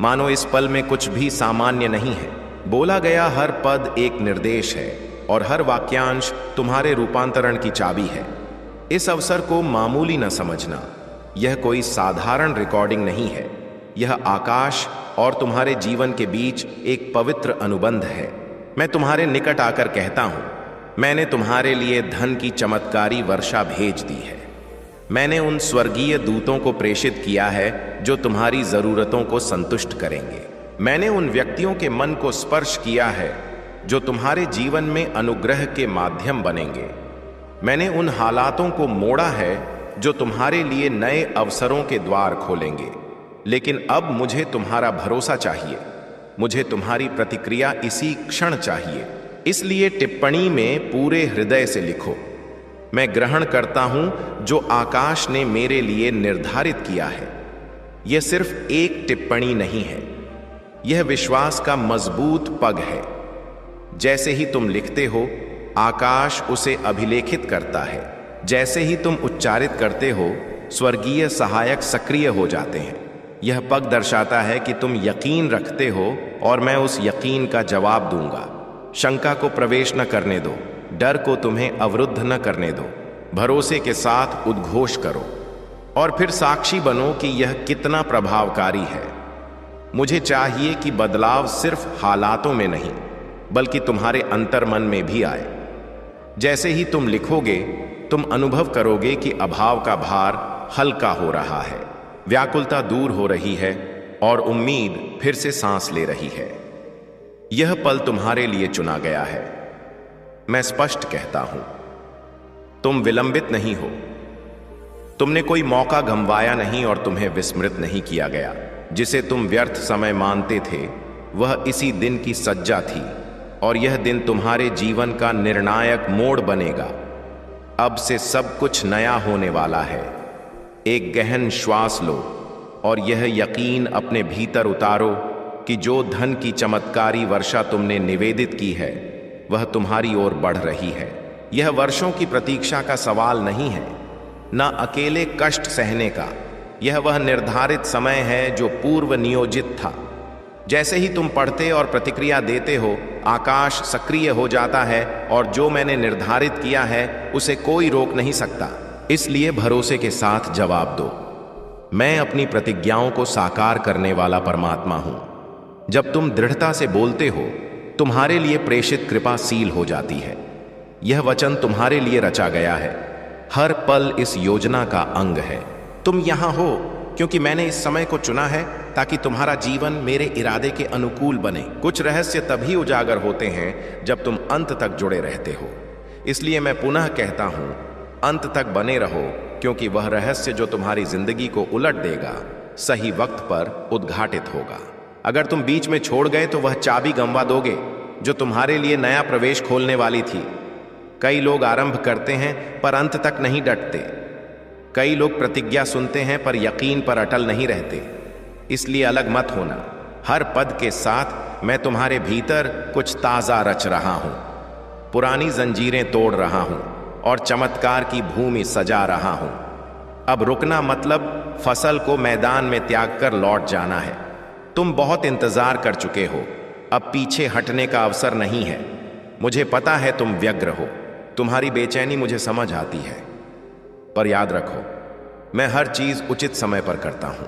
मानो इस पल में कुछ भी सामान्य नहीं है। बोला गया हर पद एक निर्देश है और हर वाक्यांश तुम्हारे रूपांतरण की चाबी है। इस अवसर को मामूली न समझना। यह कोई साधारण रिकॉर्डिंग नहीं है, यह आकाश और तुम्हारे जीवन के बीच एक पवित्र अनुबंध है। मैं तुम्हारे निकट आकर कहता हूं, मैंने तुम्हारे लिए धन की चमत्कारी वर्षा भेज दी है। मैंने उन स्वर्गीय दूतों को प्रेषित किया है जो तुम्हारी जरूरतों को संतुष्ट करेंगे। मैंने उन व्यक्तियों के मन को स्पर्श किया है जो तुम्हारे जीवन में अनुग्रह के माध्यम बनेंगे। मैंने उन हालातों को मोड़ा है जो तुम्हारे लिए नए अवसरों के द्वार खोलेंगे। लेकिन अब मुझे तुम्हारा भरोसा चाहिए, मुझे तुम्हारी प्रतिक्रिया इसी क्षण चाहिए। इसलिए टिप्पणी में पूरे हृदय से लिखो, मैं ग्रहण करता हूं जो आकाश ने मेरे लिए निर्धारित किया है। यह सिर्फ एक टिप्पणी नहीं है, यह विश्वास का मजबूत पग है। जैसे ही तुम लिखते हो, आकाश उसे अभिलेखित करता है। जैसे ही तुम उच्चारित करते हो, स्वर्गीय सहायक सक्रिय हो जाते हैं। यह पग दर्शाता है कि तुम यकीन रखते हो और मैं उस यकीन का जवाब दूंगा। शंका को प्रवेश न करने दो, डर को तुम्हें अवरुद्ध न करने दो। भरोसे के साथ उद्घोष करो और फिर साक्षी बनो कि यह कितना प्रभावकारी है। मुझे चाहिए कि बदलाव सिर्फ हालातों में नहीं, बल्कि तुम्हारे अंतर्मन में भी आए। जैसे ही तुम लिखोगे, तुम अनुभव करोगे कि अभाव का भार हल्का हो रहा है, व्याकुलता दूर हो रही है और उम्मीद फिर से सांस ले रही है। यह पल तुम्हारे लिए चुना गया है। मैं स्पष्ट कहता हूं, तुम विलंबित नहीं हो। तुमने कोई मौका गंवाया नहीं और तुम्हें विस्मृत नहीं किया गया। जिसे तुम व्यर्थ समय मानते थे, वह इसी दिन की सज्जा थी और यह दिन तुम्हारे जीवन का निर्णायक मोड़ बनेगा। अब से सब कुछ नया होने वाला है। एक गहन श्वास लो और यह यकीन अपने भीतर उतारो कि जो धन की चमत्कारी वर्षा तुमने निवेदित की है, वह तुम्हारी ओर बढ़ रही है। यह वर्षों की प्रतीक्षा का सवाल नहीं है, न अकेले कष्ट सहने का। यह वह निर्धारित समय है जो पूर्व नियोजित था। जैसे ही तुम पढ़ते और प्रतिक्रिया देते हो, आकाश सक्रिय हो जाता है और जो मैंने निर्धारित किया है उसे कोई रोक नहीं सकता। इसलिए भरोसे के साथ जवाब दो, मैं अपनी प्रतिज्ञाओं को साकार करने वाला परमात्मा हूं। जब तुम दृढ़ता से बोलते हो, तुम्हारे लिए प्रेषित कृपा सील हो जाती है। यह वचन तुम्हारे लिए रचा गया है। हर पल इस योजना का अंग है। तुम यहां हो क्योंकि मैंने इस समय को चुना है ताकि तुम्हारा जीवन मेरे इरादे के अनुकूल बने। कुछ रहस्य तभी उजागर होते हैं जब तुम अंत तक जुड़े रहते हो। इसलिए मैं पुनः कहता हूं, अंत तक बने रहो, क्योंकि वह रहस्य जो तुम्हारी जिंदगी को उलट देगा, सही वक्त पर उद्घाटित होगा। अगर तुम बीच में छोड़ गए तो वह चाबी गंवा दोगे जो तुम्हारे लिए नया प्रवेश खोलने वाली थी। कई लोग आरंभ करते हैं पर अंत तक नहीं डटते। कई लोग प्रतिज्ञा सुनते हैं पर यकीन पर अटल नहीं रहते। इसलिए अलग मत होना। हर पद के साथ मैं तुम्हारे भीतर कुछ ताजा रच रहा हूं, पुरानी जंजीरें तोड़ रहा हूं और चमत्कार की भूमि सजा रहा हूं। अब रुकना मतलब फसल को मैदान में त्याग कर लौट जाना है। तुम बहुत इंतजार कर चुके हो, अब पीछे हटने का अवसर नहीं है। मुझे पता है तुम व्यग्र हो, तुम्हारी बेचैनी मुझे समझ आती है, पर याद रखो, मैं हर चीज उचित समय पर करता हूं।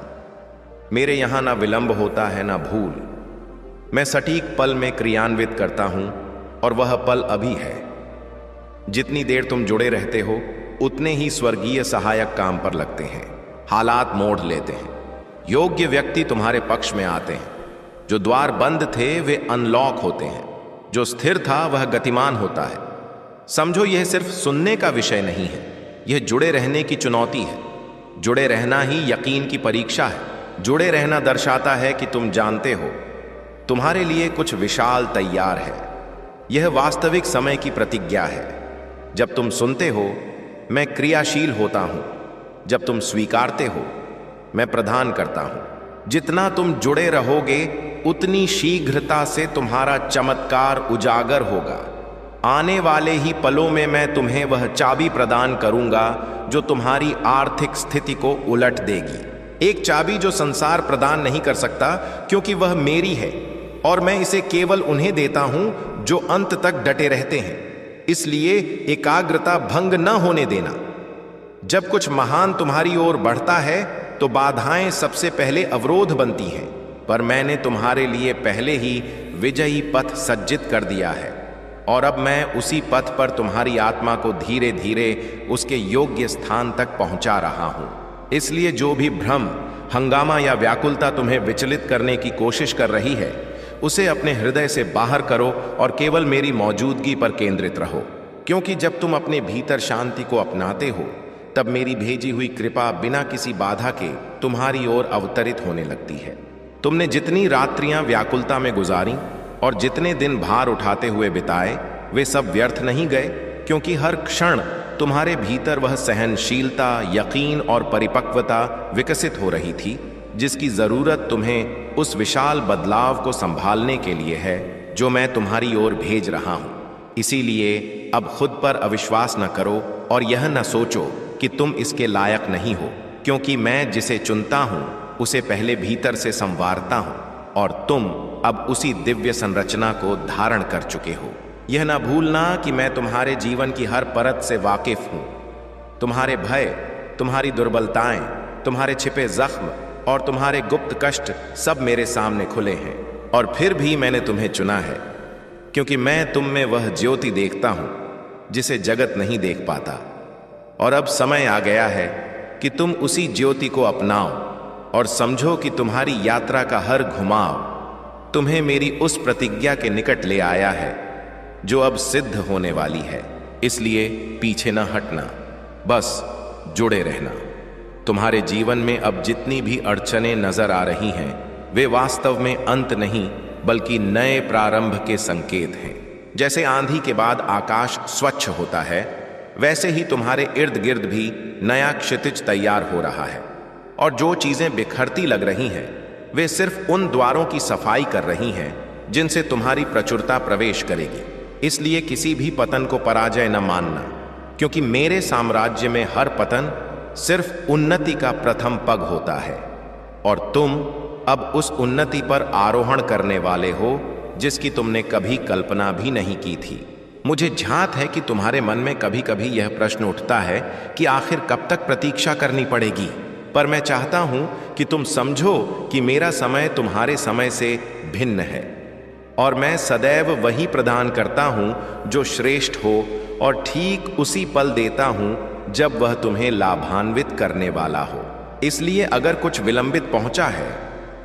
मेरे यहां ना विलंब होता है ना भूल। मैं सटीक पल में क्रियान्वित करता हूं और वह पल अभी है। जितनी देर तुम जुड़े रहते हो, उतने ही स्वर्गीय सहायक काम पर लगते हैं। हालात मोड़ लेते हैं, योग्य व्यक्ति तुम्हारे पक्ष में आते हैं। जो द्वार बंद थे वे अनलॉक होते हैं, जो स्थिर था वह गतिमान होता है। समझो, यह सिर्फ सुनने का विषय नहीं है, यह जुड़े रहने की चुनौती है। जुड़े रहना ही यकीन की परीक्षा है। जुड़े रहना दर्शाता है कि तुम जानते हो तुम्हारे लिए कुछ विशाल तैयार है। यह वास्तविक समय की प्रतिज्ञा है। जब तुम सुनते हो, मैं क्रियाशील होता हूं। जब तुम स्वीकारते हो, मैं प्रदान करता हूं। जितना तुम जुड़े रहोगे, उतनी शीघ्रता से तुम्हारा चमत्कार उजागर होगा। आने वाले ही पलों में मैं तुम्हें वह चाबी प्रदान करूंगा जो तुम्हारी आर्थिक स्थिति को उलट देगी। एक चाबी जो संसार प्रदान नहीं कर सकता, क्योंकि वह मेरी है और मैं इसे केवल उन्हें देता हूं जो अंत तक डटे रहते हैं। इसलिए एकाग्रता भंग न होने देना। जब कुछ महान तुम्हारी ओर बढ़ता है तो बाधाएं सबसे पहले अवरोध बनती हैं, पर मैंने तुम्हारे लिए पहले ही विजयी पथ सज्जित कर दिया है और अब मैं उसी पथ पर तुम्हारी आत्मा को धीरे धीरे उसके योग्य स्थान तक पहुंचा रहा हूं। इसलिए जो भी भ्रम, हंगामा या व्याकुलता तुम्हें विचलित करने की कोशिश कर रही है, उसे अपने हृदय से बाहर करो और केवल मेरी मौजूदगी पर केंद्रित रहो। क्योंकि जब तुम अपने भीतर शांति को अपनाते हो, तब मेरी भेजी हुई कृपा बिना किसी बाधा के तुम्हारी ओर अवतरित होने लगती है। तुमने जितनी रात्रियां व्याकुलता में गुजारी और जितने दिन भार उठाते हुए बिताए, वे सब व्यर्थ नहीं गए, क्योंकि हर क्षण तुम्हारे भीतर वह सहनशीलता, यकीन और परिपक्वता विकसित हो रही थी जिसकी जरूरत तुम्हें उस विशाल बदलाव को संभालने के लिए है जो मैं तुम्हारी ओर भेज रहा हूं। इसीलिए अब खुद पर अविश्वास न करो और यह न सोचो कि तुम इसके लायक नहीं हो, क्योंकि मैं जिसे चुनता हूं उसे पहले भीतर से संवारता हूं और तुम अब उसी दिव्य संरचना को धारण कर चुके हो। यह ना भूलना कि मैं तुम्हारे जीवन की हर परत से वाकिफ हूं। तुम्हारे भय, तुम्हारी दुर्बलताएं, तुम्हारे छिपे जख्म और तुम्हारे गुप्त कष्ट सब मेरे सामने खुले हैं, और फिर भी मैंने तुम्हें चुना है, क्योंकि मैं तुम में वह ज्योति देखता हूं जिसे जगत नहीं देख पाता। और अब समय आ गया है कि तुम उसी ज्योति को अपनाओ और समझो कि तुम्हारी यात्रा का हर घुमाव तुम्हें मेरी उस प्रतिज्ञा के निकट ले आया है जो अब सिद्ध होने वाली है। इसलिए पीछे न हटना, बस जुड़े रहना। तुम्हारे जीवन में अब जितनी भी अड़चनें नजर आ रही हैं, वे वास्तव में अंत नहीं बल्कि नए प्रारंभ के संकेत हैं। जैसे आंधी के बाद आकाश स्वच्छ होता है, वैसे ही तुम्हारे इर्द गिर्द भी नया क्षितिज तैयार हो रहा है। और जो चीजें बिखरती लग रही हैं, वे सिर्फ उन द्वारों की सफाई कर रही हैं जिनसे तुम्हारी प्रचुरता प्रवेश करेगी। इसलिए किसी भी पतन को पराजय न मानना, क्योंकि मेरे साम्राज्य में हर पतन सिर्फ उन्नति का प्रथम पग होता है और तुम अब उस उन्नति पर आरोहण करने वाले हो जिसकी तुमने कभी कल्पना भी नहीं की थी। मुझे झांत है कि तुम्हारे मन में कभी कभी यह प्रश्न उठता है कि आखिर कब तक प्रतीक्षा करनी पड़ेगी, पर मैं चाहता हूं कि तुम समझो कि मेरा समय तुम्हारे समय से भिन्न है और मैं सदैव वही प्रदान करता हूं जो श्रेष्ठ हो और ठीक उसी पल देता हूं जब वह तुम्हें लाभान्वित करने वाला हो। इसलिए अगर कुछ विलंबित पहुंचा है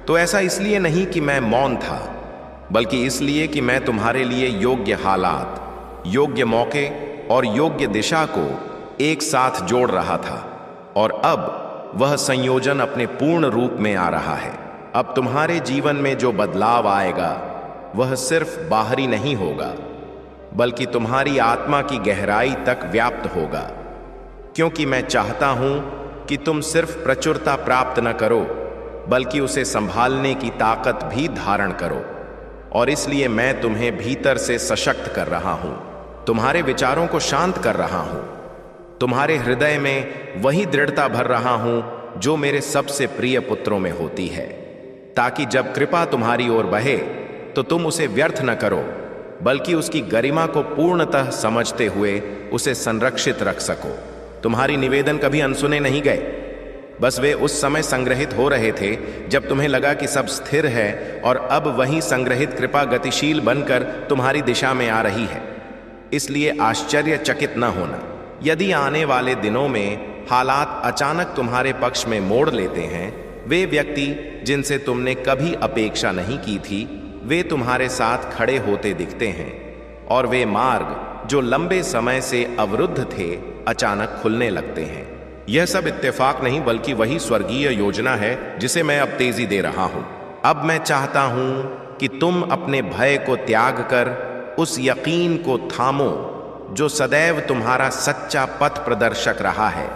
तो ऐसा इसलिए नहीं कि मैं मौन था, बल्कि इसलिए कि मैं तुम्हारे लिए योग्य हालात, योग्य मौके और योग्य दिशा को एक साथ जोड़ रहा था। और अब वह संयोजन अपने पूर्ण रूप में आ रहा है। अब तुम्हारे जीवन में जो बदलाव आएगा वह सिर्फ बाहरी नहीं होगा, बल्कि तुम्हारी आत्मा की गहराई तक व्याप्त होगा। क्योंकि मैं चाहता हूं कि तुम सिर्फ प्रचुरता प्राप्त न करो, बल्कि उसे संभालने की ताकत भी धारण करो। और इसलिए मैं तुम्हें भीतर से सशक्त कर रहा हूं, तुम्हारे विचारों को शांत कर रहा हूं, तुम्हारे हृदय में वही दृढ़ता भर रहा हूं जो मेरे सबसे प्रिय पुत्रों में होती है, ताकि जब कृपा तुम्हारी ओर बहे तो तुम उसे व्यर्थ न करो, बल्कि उसकी गरिमा को पूर्णतः समझते हुए उसे संरक्षित रख सको। तुम्हारी निवेदन कभी अनसुने नहीं गए, बस वे उस समय संग्रहित हो रहे थे जब तुम्हें लगा कि सब स्थिर है, और अब वही संग्रहित कृपा गतिशील बनकर तुम्हारी दिशा में आ रही है। इसलिए आश्चर्यचकित न होना यदि आने वाले दिनों में हालात अचानक तुम्हारे पक्ष में मोड़ लेते हैं। वे व्यक्ति जिनसे तुमने कभी अपेक्षा नहीं की थी, वे तुम्हारे साथ खड़े होते दिखते हैं, और वे मार्ग जो लंबे समय से अवरुद्ध थे अचानक खुलने लगते हैं। यह सब इत्तेफाक नहीं बल्कि वही स्वर्गीय योजना है जिसे मैं अब तेजी दे रहा हूं। अब मैं चाहता हूं कि तुम अपने भय को त्याग कर उस यकीन को थामो जो सदैव तुम्हारा सच्चा पथ प्रदर्शक रहा है,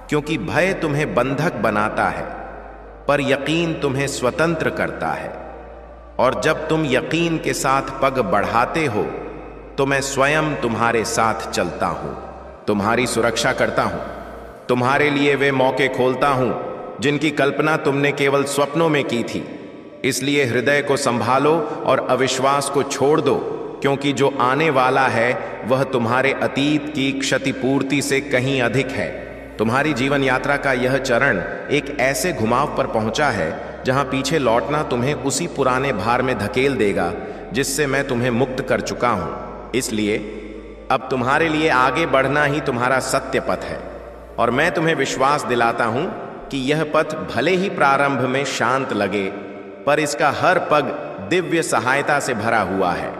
क्योंकि भय तुम्हें बंधक बनाता है पर यकीन तुम्हें स्वतंत्र करता है। और जब तुम यकीन के साथ पग बढ़ाते हो तो मैं स्वयं तुम्हारे साथ चलता हूं, तुम्हारी सुरक्षा करता हूं, तुम्हारे लिए वे मौके खोलता हूं जिनकी कल्पना तुमने केवल स्वप्नों में की थी। इसलिए हृदय को संभालो और अविश्वास को छोड़ दो, क्योंकि जो आने वाला है वह तुम्हारे अतीत की क्षतिपूर्ति से कहीं अधिक है। तुम्हारी जीवन यात्रा का यह चरण एक ऐसे घुमाव पर पहुंचा है जहां पीछे लौटना तुम्हें उसी पुराने भार में धकेल देगा जिससे मैं तुम्हें मुक्त कर चुका हूं। इसलिए अब तुम्हारे लिए आगे बढ़ना ही तुम्हारा सत्य पथ है, और मैं तुम्हें विश्वास दिलाता हूं कि यह पथ भले ही प्रारंभ में शांत लगे, पर इसका हर पग दिव्य सहायता से भरा हुआ है।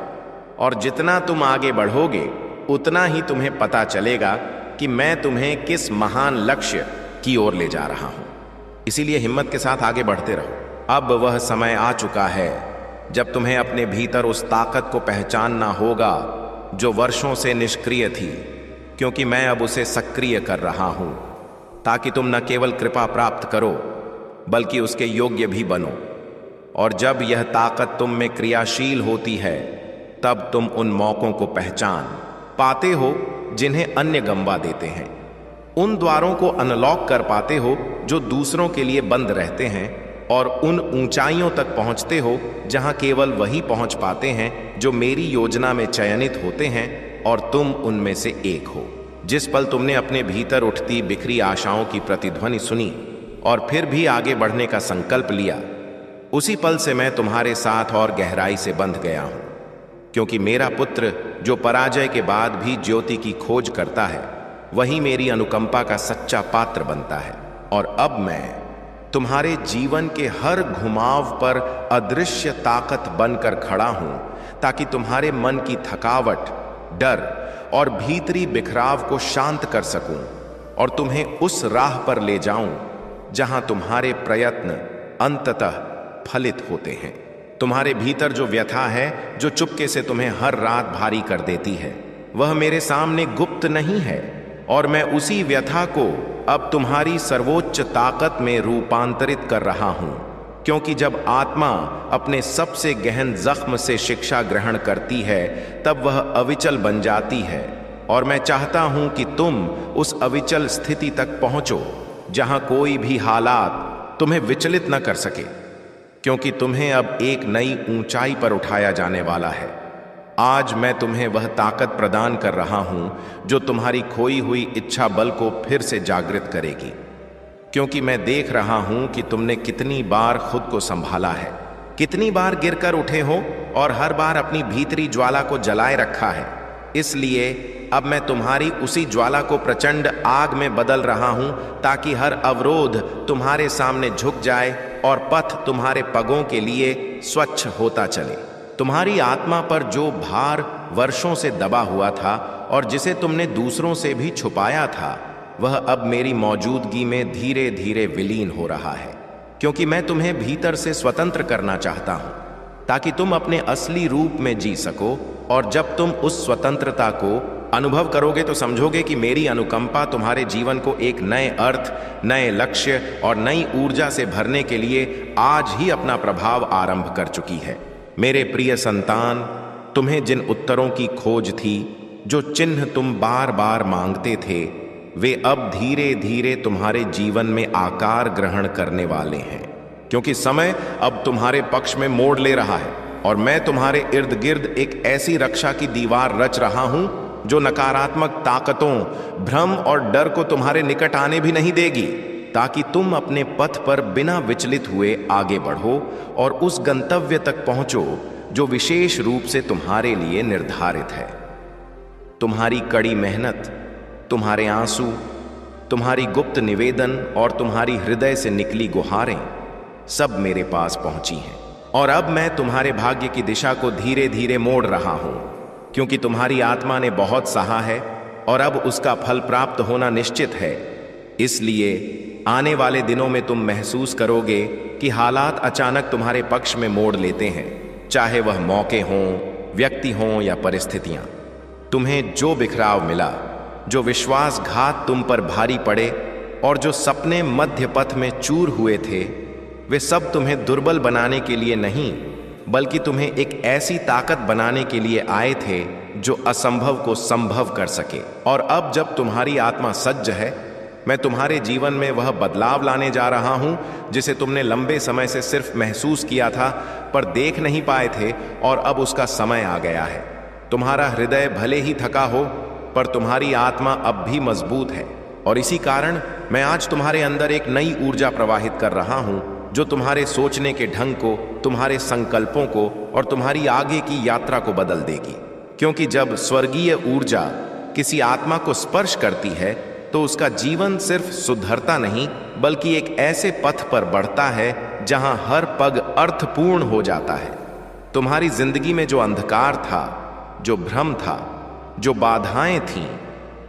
और जितना तुम आगे बढ़ोगे उतना ही तुम्हें पता चलेगा कि मैं तुम्हें किस महान लक्ष्य की ओर ले जा रहा हूं। इसीलिए हिम्मत के साथ आगे बढ़ते रहो। अब वह समय आ चुका है जब तुम्हें अपने भीतर उस ताकत को पहचानना होगा जो वर्षों से निष्क्रिय थी, क्योंकि मैं अब उसे सक्रिय कर रहा हूं ताकि तुम न केवल कृपा प्राप्त करो बल्कि उसके योग्य भी बनो। और जब यह ताकत तुम में क्रियाशील होती है तब तुम उन मौकों को पहचान पाते हो जिन्हें अन्य गंवा देते हैं, उन द्वारों को अनलॉक कर पाते हो जो दूसरों के लिए बंद रहते हैं, और उन ऊंचाइयों तक पहुंचते हो जहां केवल वही पहुंच पाते हैं जो मेरी योजना में चयनित होते हैं, और तुम उनमें से एक हो। जिस पल तुमने अपने भीतर उठती बिखरी आशाओं की प्रतिध्वनि सुनी और फिर भी आगे बढ़ने का संकल्प लिया, उसी पल से मैं तुम्हारे साथ और गहराई से बंध गया हूं, क्योंकि मेरा पुत्र जो पराजय के बाद भी ज्योति की खोज करता है, वही मेरी अनुकंपा का सच्चा पात्र बनता है। और अब मैं तुम्हारे जीवन के हर घुमाव पर अदृश्य ताकत बनकर खड़ा हूं, ताकि तुम्हारे मन की थकावट, डर और भीतरी बिखराव को शांत कर सकूं और तुम्हें उस राह पर ले जाऊं जहां तुम्हारे प्रयत्न अंततः फलित होते हैं। तुम्हारे भीतर जो व्यथा है, जो चुपके से तुम्हें हर रात भारी कर देती है, वह मेरे सामने गुप्त नहीं है, और मैं उसी व्यथा को अब तुम्हारी सर्वोच्च ताकत में रूपांतरित कर रहा हूं। क्योंकि जब आत्मा अपने सबसे गहन जख्म से शिक्षा ग्रहण करती है, तब वह अविचल बन जाती है, और मैं चाहता हूं कि तुम उस अविचल स्थिति तक पहुंचो जहां कोई भी हालात तुम्हें विचलित न कर सके, क्योंकि तुम्हें अब एक नई ऊंचाई पर उठाया जाने वाला है। आज मैं तुम्हें वह ताकत प्रदान कर रहा हूं जो तुम्हारी खोई हुई इच्छा बल को फिर से जागृत करेगी, क्योंकि मैं देख रहा हूं कि तुमने कितनी बार खुद को संभाला है, कितनी बार गिरकर उठे हो और हर बार अपनी भीतरी ज्वाला को जलाए रखा है। इसलिए अब मैं तुम्हारी उसी ज्वाला को प्रचंड आग में बदल रहा हूं, ताकि हर अवरोध तुम्हारे सामने झुक जाए और पथ तुम्हारे पगों के लिए स्वच्छ होता चले। तुम्हारी आत्मा पर जो भार वर्षों से दबा हुआ था और जिसे तुमने दूसरों से भी छुपाया था, वह अब मेरी मौजूदगी में धीरे धीरे विलीन हो रहा है, क्योंकि मैं तुम्हें भीतर से स्वतंत्र करना चाहता हूं, ताकि तुम अपने असली रूप में जी सको। और जब तुम उस स्वतंत्रता को अनुभव करोगे तो समझोगे कि मेरी अनुकंपा तुम्हारे जीवन को एक नए अर्थ, नए लक्ष्य और नई ऊर्जा से भरने के लिए आज ही अपना प्रभाव आरंभ कर चुकी है। मेरे प्रिय संतान, तुम्हें जिन उत्तरों की खोज थी, जो चिन्ह तुम बार बार मांगते थे, वे अब धीरे धीरे तुम्हारे जीवन में आकार ग्रहण करने वाले हैं, क्योंकि समय अब तुम्हारे पक्ष में मोड़ ले रहा है, और मैं तुम्हारे इर्द गिर्द एक ऐसी रक्षा की दीवार रच रहा हूं जो नकारात्मक ताकतों, भ्रम और डर को तुम्हारे निकट आने भी नहीं देगी, ताकि तुम अपने पथ पर बिना विचलित हुए आगे बढ़ो और उस गंतव्य तक पहुंचो जो विशेष रूप से तुम्हारे लिए निर्धारित है। तुम्हारी कड़ी मेहनत, तुम्हारे आंसू, तुम्हारी गुप्त निवेदन और तुम्हारी हृदय से निकली गुहारें सब मेरे पास पहुंची हैं, और अब मैं तुम्हारे भाग्य की दिशा को धीरे धीरे मोड़ रहा हूं, क्योंकि तुम्हारी आत्मा ने बहुत सहा है और अब उसका फल प्राप्त होना निश्चित है। इसलिए आने वाले दिनों में तुम महसूस करोगे कि हालात अचानक तुम्हारे पक्ष में मोड़ लेते हैं, चाहे वह मौके हों, व्यक्ति हों या परिस्थितियां। तुम्हें जो बिखराव मिला, जो विश्वासघात तुम पर भारी पड़े और जो सपने मध्य पथ में चूर हुए थे, वे सब तुम्हें दुर्बल बनाने के लिए नहीं, बल्कि तुम्हें एक ऐसी ताकत बनाने के लिए आए थे जो असंभव को संभव कर सके। और अब जब तुम्हारी आत्मा सज्ज है, मैं तुम्हारे जीवन में वह बदलाव लाने जा रहा हूं जिसे तुमने लंबे समय से सिर्फ महसूस किया था पर देख नहीं पाए थे, और अब उसका समय आ गया है। तुम्हारा हृदय भले ही थका हो, पर तुम्हारी आत्मा अब भी मजबूत है, और इसी कारण मैं आज तुम्हारे अंदर एक नई ऊर्जा प्रवाहित कर रहा हूं जो तुम्हारे सोचने के ढंग को, तुम्हारे संकल्पों को और तुम्हारी आगे की यात्रा को बदल देगी। क्योंकि जब स्वर्गीय ऊर्जा किसी आत्मा को स्पर्श करती है, तो उसका जीवन सिर्फ सुधरता नहीं, बल्कि एक ऐसे पथ पर बढ़ता है जहां हर पग अर्थपूर्ण हो जाता है। तुम्हारी जिंदगी में जो अंधकार था, जो भ्रम था, जो बाधाएं थीं,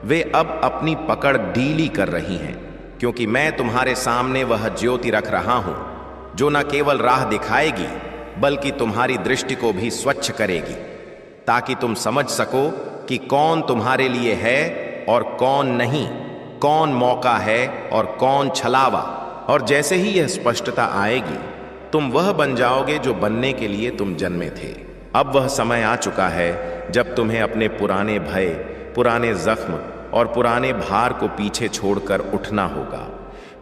वे अब अपनी पकड़ ढीली कर रही हैं, क्योंकि मैं तुम्हारे सामने वह ज्योति रख रहा हूं जो न केवल राह दिखाएगी, बल्कि तुम्हारी दृष्टि को भी स्वच्छ करेगी, ताकि तुम समझ सको कि कौन तुम्हारे लिए है और कौन नहीं, कौन मौका है और कौन छलावा। और जैसे ही यह स्पष्टता आएगी, तुम वह बन जाओगे जो बनने के लिए तुम जन्मे थे। अब वह समय आ चुका है जब तुम्हें अपने पुराने भय, पुराने जख्म और पुराने भार को पीछे छोड़कर उठना होगा,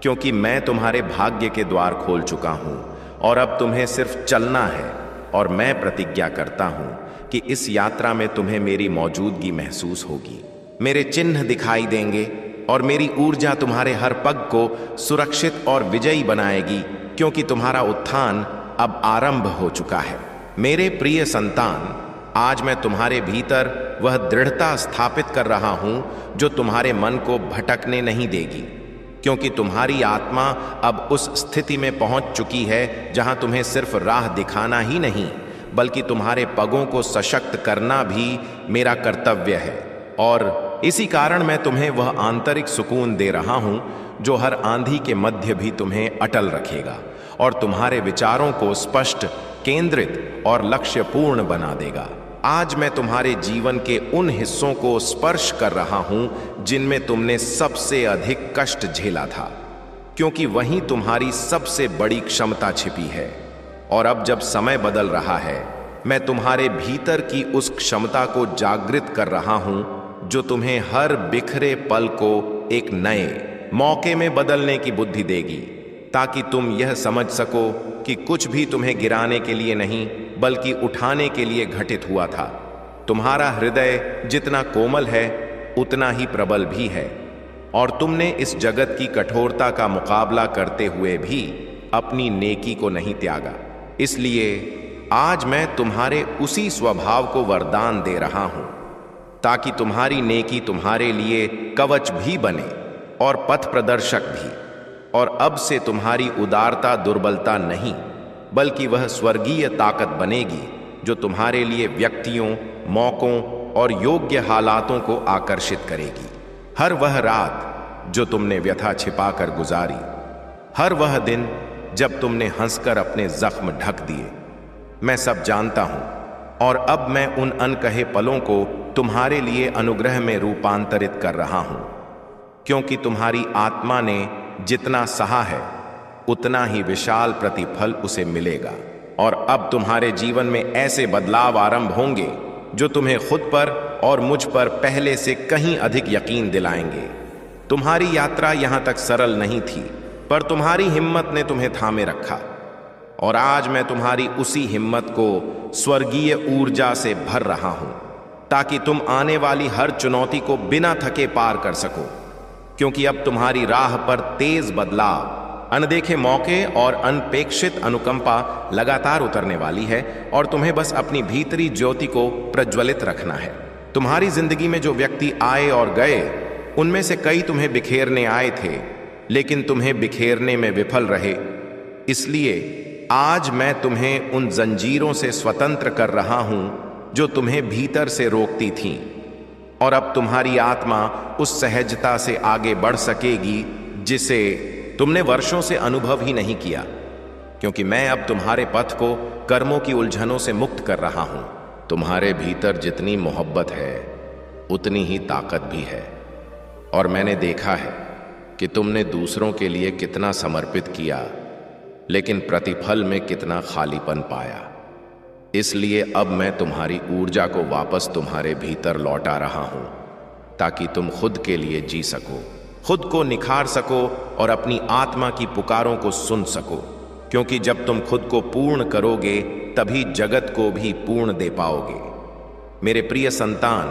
क्योंकि मैं तुम्हारे भाग्य के द्वार खोल चुका हूं और अब तुम्हें सिर्फ चलना है। और मैं प्रतिज्ञा करता हूं कि इस यात्रा में तुम्हें मेरी मौजूदगी महसूस होगी, मेरे चिन्ह दिखाई देंगे और मेरी ऊर्जा तुम्हारे हर पग को सुरक्षित और विजयी बनाएगी, क्योंकि तुम्हारा उत्थान अब आरंभ हो चुका है। मेरे प्रिय संतान, आज मैं तुम्हारे भीतर वह दृढ़ता स्थापित कर रहा हूं जो तुम्हारे मन को भटकने नहीं देगी, क्योंकि तुम्हारी आत्मा अब उस स्थिति में पहुंच चुकी है जहां तुम्हें सिर्फ राह दिखाना ही नहीं बल्कि तुम्हारे पगों को सशक्त करना भी मेरा कर्तव्य है। और इसी कारण मैं तुम्हें वह आंतरिक सुकून दे रहा हूं जो हर आंधी के मध्य भी तुम्हें अटल रखेगा और तुम्हारे विचारों को स्पष्ट, केंद्रित और लक्ष्यपूर्ण बना देगा। आज मैं तुम्हारे जीवन के उन हिस्सों को स्पर्श कर रहा हूं जिनमें तुमने सबसे अधिक कष्ट झेला था, क्योंकि वहीं तुम्हारी सबसे बड़ी क्षमता छिपी है। और अब जब समय बदल रहा है, मैं तुम्हारे भीतर की उस क्षमता को जागृत कर रहा हूं जो तुम्हें हर बिखरे पल को एक नए मौके में बदलने की बुद्धि देगी, ताकि तुम यह समझ सको कि कुछ भी तुम्हें गिराने के लिए नहीं बल्कि उठाने के लिए घटित हुआ था। तुम्हारा हृदय जितना कोमल है उतना ही प्रबल भी है, और तुमने इस जगत की कठोरता का मुकाबला करते हुए भी अपनी नेकी को नहीं त्यागा। इसलिए आज मैं तुम्हारे उसी स्वभाव को वरदान दे रहा हूं, ताकि तुम्हारी नेकी तुम्हारे लिए कवच भी बने और पथ प्रदर्शक भी। और अब से तुम्हारी उदारता दुर्बलता नहीं बल्कि वह स्वर्गीय ताकत बनेगी जो तुम्हारे लिए व्यक्तियों, मौकों और योग्य हालातों को आकर्षित करेगी। हर वह रात जो तुमने व्यथा छिपाकर गुजारी, हर वह दिन जब तुमने हंसकर अपने जख्म ढक दिए, मैं सब जानता हूं। और अब मैं उन अनकहे पलों को तुम्हारे लिए अनुग्रह में रूपांतरित कर रहा हूं, क्योंकि तुम्हारी आत्मा ने जितना सहा है उतना ही विशाल प्रतिफल उसे मिलेगा। और अब तुम्हारे जीवन में ऐसे बदलाव आरंभ होंगे जो तुम्हें खुद पर और मुझ पर पहले से कहीं अधिक यकीन दिलाएंगे। तुम्हारी यात्रा यहां तक सरल नहीं थी, पर तुम्हारी हिम्मत ने तुम्हें थामे रखा, और आज मैं तुम्हारी उसी हिम्मत को स्वर्गीय ऊर्जा से भर रहा हूं, ताकि तुम आने वाली हर चुनौती को बिना थके पार कर सको। क्योंकि अब तुम्हारी राह पर तेज बदलाव, अनदेखे मौके और अनपेक्षित अनुकंपा लगातार उतरने वाली है, और तुम्हें बस अपनी भीतरी ज्योति को प्रज्वलित रखना है। तुम्हारी जिंदगी में जो व्यक्ति आए और गए, उनमें से कई तुम्हें बिखेरने आए थे, लेकिन तुम्हें बिखेरने में विफल रहे। इसलिए आज मैं तुम्हें उन जंजीरों से स्वतंत्र कर रहा हूं जो तुम्हें भीतर से रोकती थीं, और अब तुम्हारी आत्मा उस सहजता से आगे बढ़ सकेगी जिसे तुमने वर्षों से अनुभव ही नहीं किया, क्योंकि मैं अब तुम्हारे पथ को कर्मों की उलझनों से मुक्त कर रहा हूं। तुम्हारे भीतर जितनी मोहब्बत है उतनी ही ताकत भी है, और मैंने देखा है कि तुमने दूसरों के लिए कितना समर्पित किया, लेकिन प्रतिफल में कितना खालीपन पाया। इसलिए अब मैं तुम्हारी ऊर्जा को वापस तुम्हारे भीतर लौटा रहा हूं, ताकि तुम खुद के लिए जी सको, खुद को निखार सको और अपनी आत्मा की पुकारों को सुन सको। क्योंकि जब तुम खुद को पूर्ण करोगे तभी जगत को भी पूर्ण दे पाओगे। मेरे प्रिय संतान,